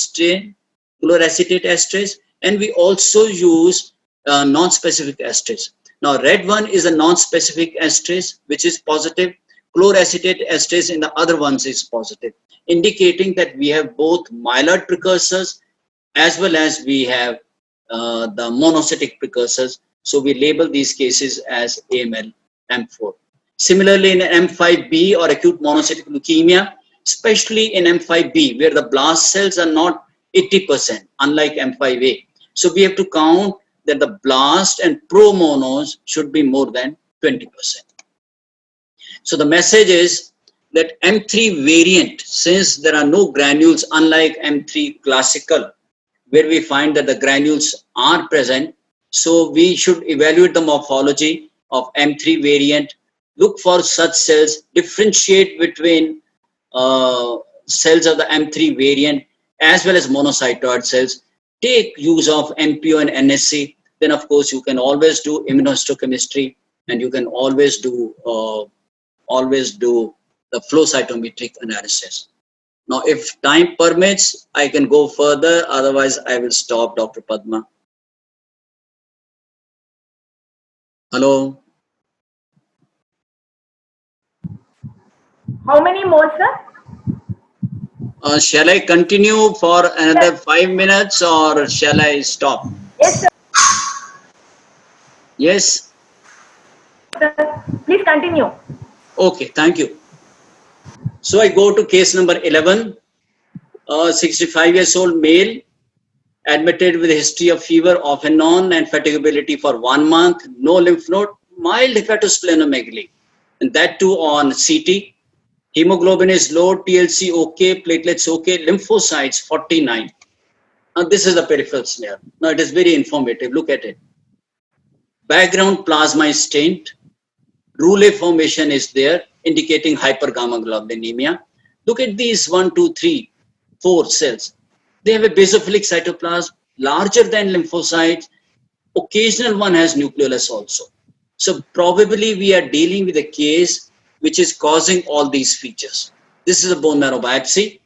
estrase, and we also use non-specific estrase. Now, red one is a non-specific estrase which is positive. Chloroacetate estrase in the other ones is positive, indicating that we have both myeloid precursors as well as we have the monocytic precursors. So we label these cases as AML-M4. Similarly, in M5B or acute monocytic leukemia, especially in M5B, where the blast cells are not 80%, unlike M5A. So we have to count that the blast and promonos should be more than 20%. So the message is that M3 variant, since there are no granules, unlike M3 classical, where we find that the granules are present, so we should evaluate the morphology of M3 variant, look for such cells, differentiate between cells of the M3 variant as well as monocytoid cells, take use of MPO and NSC. Then of course you can always do immunohistochemistry, and you can always do the flow cytometric analysis. Now, if time permits, I can go further. Otherwise, I will stop, Dr. Padma. Hello. How many more, sir? Shall I continue for another 5 minutes, or shall I stop? Yes, sir. Yes. Sir. Please continue. Okay, thank you. So I go to case number 11. 65 years old male, admitted with a history of fever off and on and fatigability for 1 month, no lymph node, mild hepatosplenomegaly, and that too on CT. Hemoglobin is low, TLC okay, platelets okay, lymphocytes 49. Now this is the peripheral smear. Now it is very informative. Look at it. Background plasma is stained. Rouleau formation is there, indicating hypergammaglobulinemia. Look at these 1, 2, 3, 4 cells. They have a basophilic cytoplasm, larger than lymphocytes. Occasional one has nucleolus also. So probably we are dealing with a case which is causing all these features. This is a bone marrow biopsy.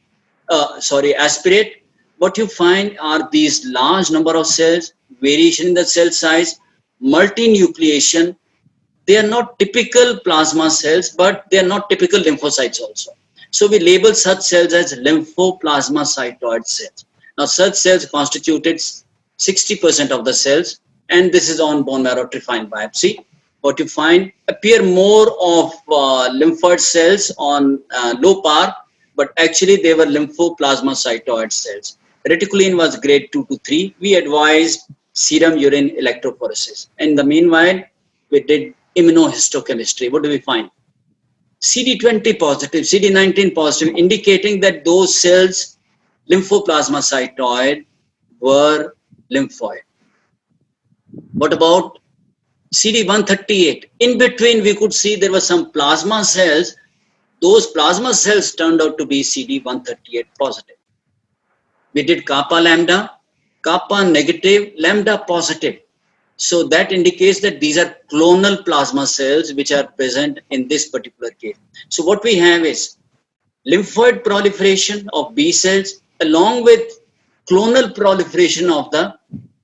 Aspirate. What you find are these large number of cells, variation in the cell size, multinucleation. They are not typical plasma cells, but they are not typical lymphocytes also. So we label such cells as lymphoplasmacytoid cells. Now such cells constituted 60% of the cells, and this is on bone marrow trephine biopsy. What you find appear more of lymphoid cells on low power, but actually they were lymphoplasmacytoid cells. Reticulin was grade 2 to 3. We advised serum urine electrophoresis. In the meanwhile, we did immunohistochemistry. What do we find? CD20 positive, CD19 positive, indicating that those cells, lymphoplasmacytoid, were lymphoid. What about CD138? In between, we could see there were some plasma cells. Those plasma cells turned out to be CD138 positive. We did kappa lambda, kappa negative, lambda positive. So that indicates that these are clonal plasma cells which are present in this particular case. So what we have is lymphoid proliferation of B cells along with clonal proliferation of the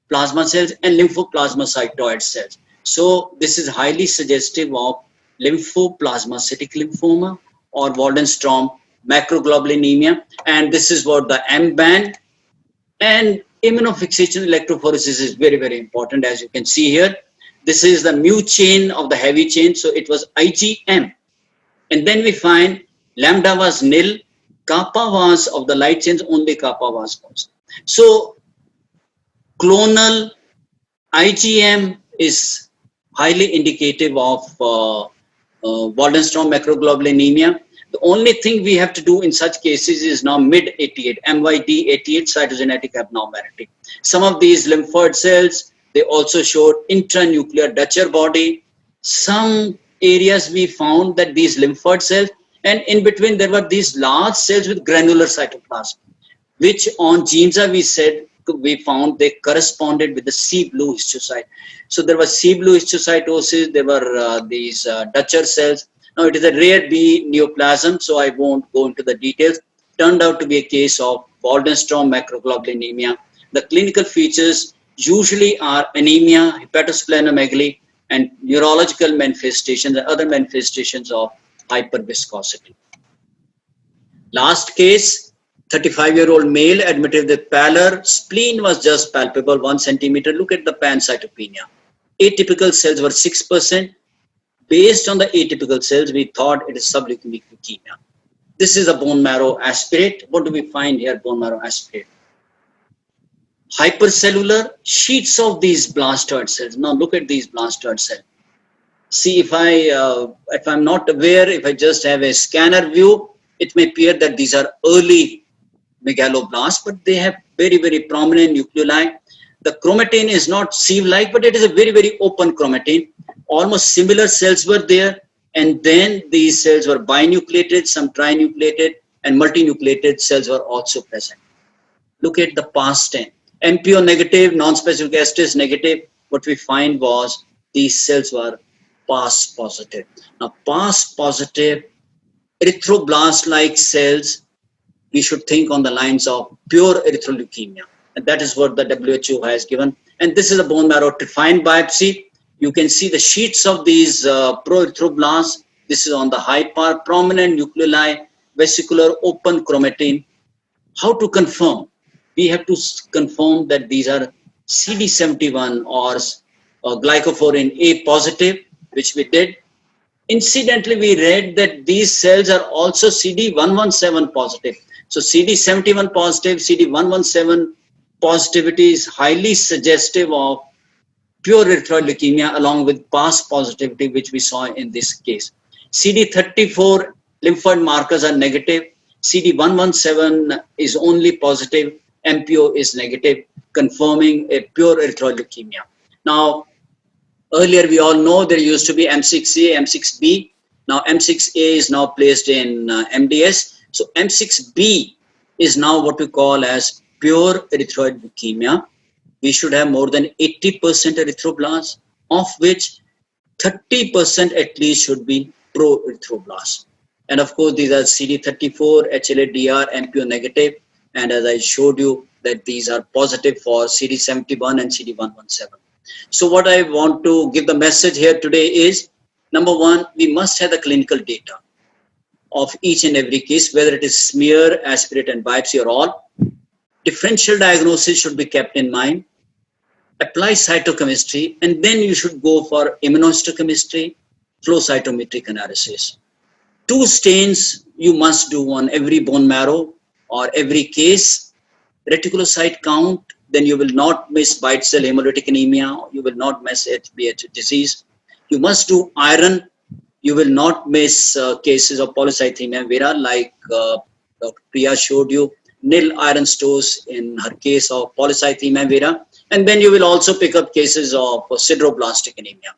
plasma cells and lymphoplasmacytoid cells. So this is highly suggestive of lymphoplasmacytic lymphoma or Waldenstrom macroglobulinemia, and this is what the M band and immunofixation electrophoresis is very, very important. As you can see here, this is the mu chain of the heavy chain, so it was IgM, and then we find lambda was nil, kappa was of the light chains, only kappa was positive. So clonal IgM is highly indicative of Waldenstrom macroglobulinemia. The only thing we have to do in such cases is now MYD88, MYD88 cytogenetic abnormality. Some of these lymphoid cells, they also showed intranuclear Dutcher body. Some areas we found that these lymphoid cells, and in between there were these large cells with granular cytoplasm, which on GeneSA we found they corresponded with the C blue histiocyte. So there was C blue histiocytosis, there were these Dutcher cells. Now it is a rare B neoplasm, so I won't go into the details. Turned out to be a case of Waldenstrom macroglobulinemia. The clinical features usually are anemia, hepatosplenomegaly, and neurological manifestations and other manifestations of hyperviscosity. Last case, 35-year-old male admitted with pallor. Spleen was just palpable, 1 centimeter. Look at the pancytopenia. Atypical cells were 6%. Based on the atypical cells, we thought it is subleukemic leukemia. This is a bone marrow aspirate. What do we find here, bone marrow aspirate? Hypercellular sheets of these blastoid cells. Now look at these blastoid cells. See, if I'm not aware, if I just have a scanner view, it may appear that these are early megaloblasts, but they have very, very prominent nucleoli. The chromatin is not sieve-like, but it is a very, very open chromatin. Almost similar cells were there, and then these cells were binucleated, some trinucleated, and multinucleated cells were also present. Look at the PAS 10. MPO negative, non-specific estrase negative. What we find was these cells were PAS positive. Now, PAS positive erythroblast-like cells, we should think on the lines of pure erythroleukemia. And that is what the WHO has given. And this is a bone marrow triphyine biopsy. You can see the sheets of these proerythroblasts. This is on the high part, prominent nucleoli, vesicular open chromatin. How to confirm? We have to confirm that these are CD71 or glycophorin A positive, which we did. Incidentally, we read that these cells are also CD117 positive. So CD71 positive, CD117 positivity is highly suggestive of pure erythroid leukemia along with PAS positivity, which we saw in this case. CD34 lymphoid markers are negative. CD117 is only positive. MPO is negative, confirming a pure erythroid leukemia. Now, earlier we all know there used to be M6A, M6B. Now M6A is now placed in MDS. So M6B is now what we call as pure erythroid leukemia. We should have more than 80% erythroblasts, of which 30% at least should be pro-erythroblasts. And of course, these are CD34, HLA-DR, MPO negative. And as I showed you that these are positive for CD71 and CD117. So what I want to give the message here today is, number one, we must have the clinical data of each and every case, whether it is smear, aspirate, and biopsy or all. Differential diagnosis should be kept in mind. Apply cytochemistry, and then you should go for immunohistochemistry, flow cytometric analysis. 2 stains you must do on every bone marrow or every case. Reticulocyte count, then you will not miss bite cell hemolytic anemia, you will not miss HBH disease. You must do iron. You will not miss cases of polycythemia vera like Dr. Priya showed you, nil iron stores in her case of polycythemia vera. And then you will also pick up cases of sideroblastic anemia.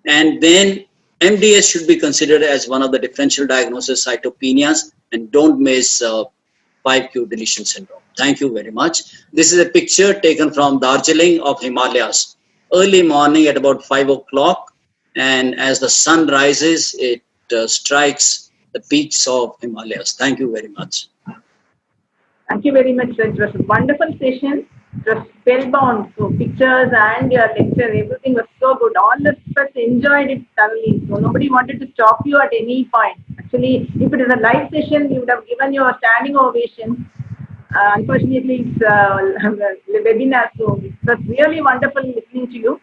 And then MDS should be considered as one of the differential diagnosis cytopenias, and don't miss 5q deletion syndrome. Thank you very much. This is a picture taken from Darjeeling of Himalayas. Early morning at about 5 o'clock, and as the sun rises, it strikes the peaks of Himalayas. Thank you very much. Thank you very much, sir. It was a wonderful session. It was spellbound. So pictures and your lecture, everything was so good. All of us enjoyed it thoroughly. So nobody wanted to stop you at any point. Actually, if it is a live session, you would have given your standing ovation. Unfortunately, it's a webinar, so it was really wonderful listening to you.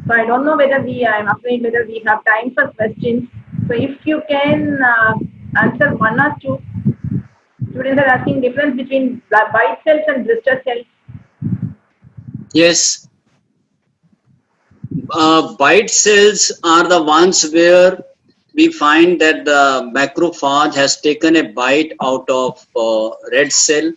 So I don't know whether I'm afraid whether we have time for questions. So if you can answer one or two. Students are asking difference between white cells and blister cells. Yes. White cells are the ones where we find that the macrophage has taken a bite out of red cell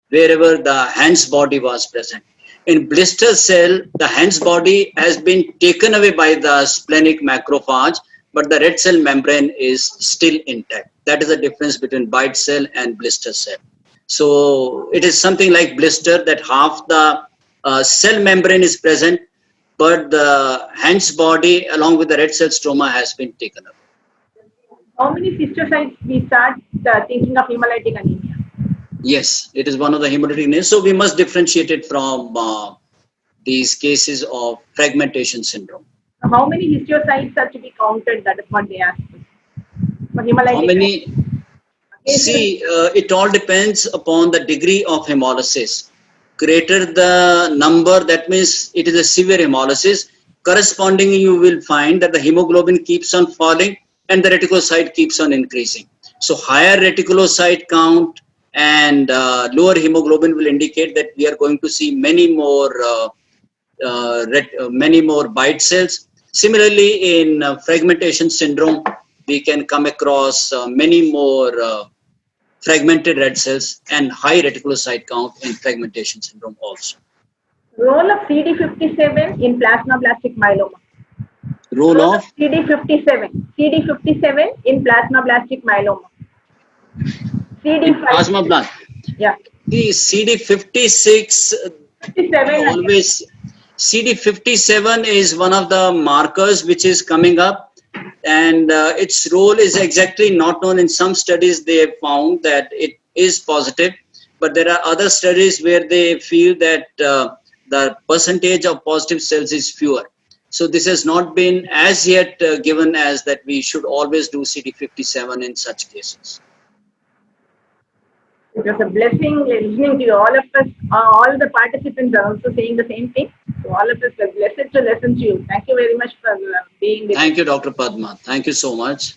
wherever the Hans body was present. In blister cell, the Hans body has been taken away by the splenic macrophage, but the red cell membrane is still intact. That is the difference between white cell and blister cell. So it is something like blister, that half the cell membrane is present, but the Hans body along with the red cell stroma has been taken away. How many histiocytes we start thinking of hemolytic anemia? Yes, it is one of the hemolytic anemia. So we must differentiate it from these cases of fragmentation syndrome. How many histiocytes are to be counted? That is what they ask. For hemolytic How many? See, it all depends upon the degree of hemolysis. Greater the number, that means it is a severe hemolysis. Correspondingly, you will find that the hemoglobin keeps on falling and the reticulocyte keeps on increasing. So higher reticulocyte count and lower hemoglobin will indicate that we are going to see many more white cells. Similarly, in fragmentation syndrome, we can come across many more fragmented red cells and high reticulocyte count in fragmentation syndrome also. Role of CD57 in plasmablastic myeloma. Role of CD57 in plasmablastic myeloma. plasmablast. Yeah. The CD56 always. CD57 is one of the markers which is coming up, and its role is exactly not known. In some studies they have found that it is positive, but there are other studies where they feel that the percentage of positive cells is fewer. So this has not been as yet given as that we should always do CD57 in such cases. It was a blessing listening to you. All of us, all the participants are also saying the same thing. So all of us were blessed to listen to you. Thank you very much for being with us. Thank you, Dr. Padma. Thank you so much.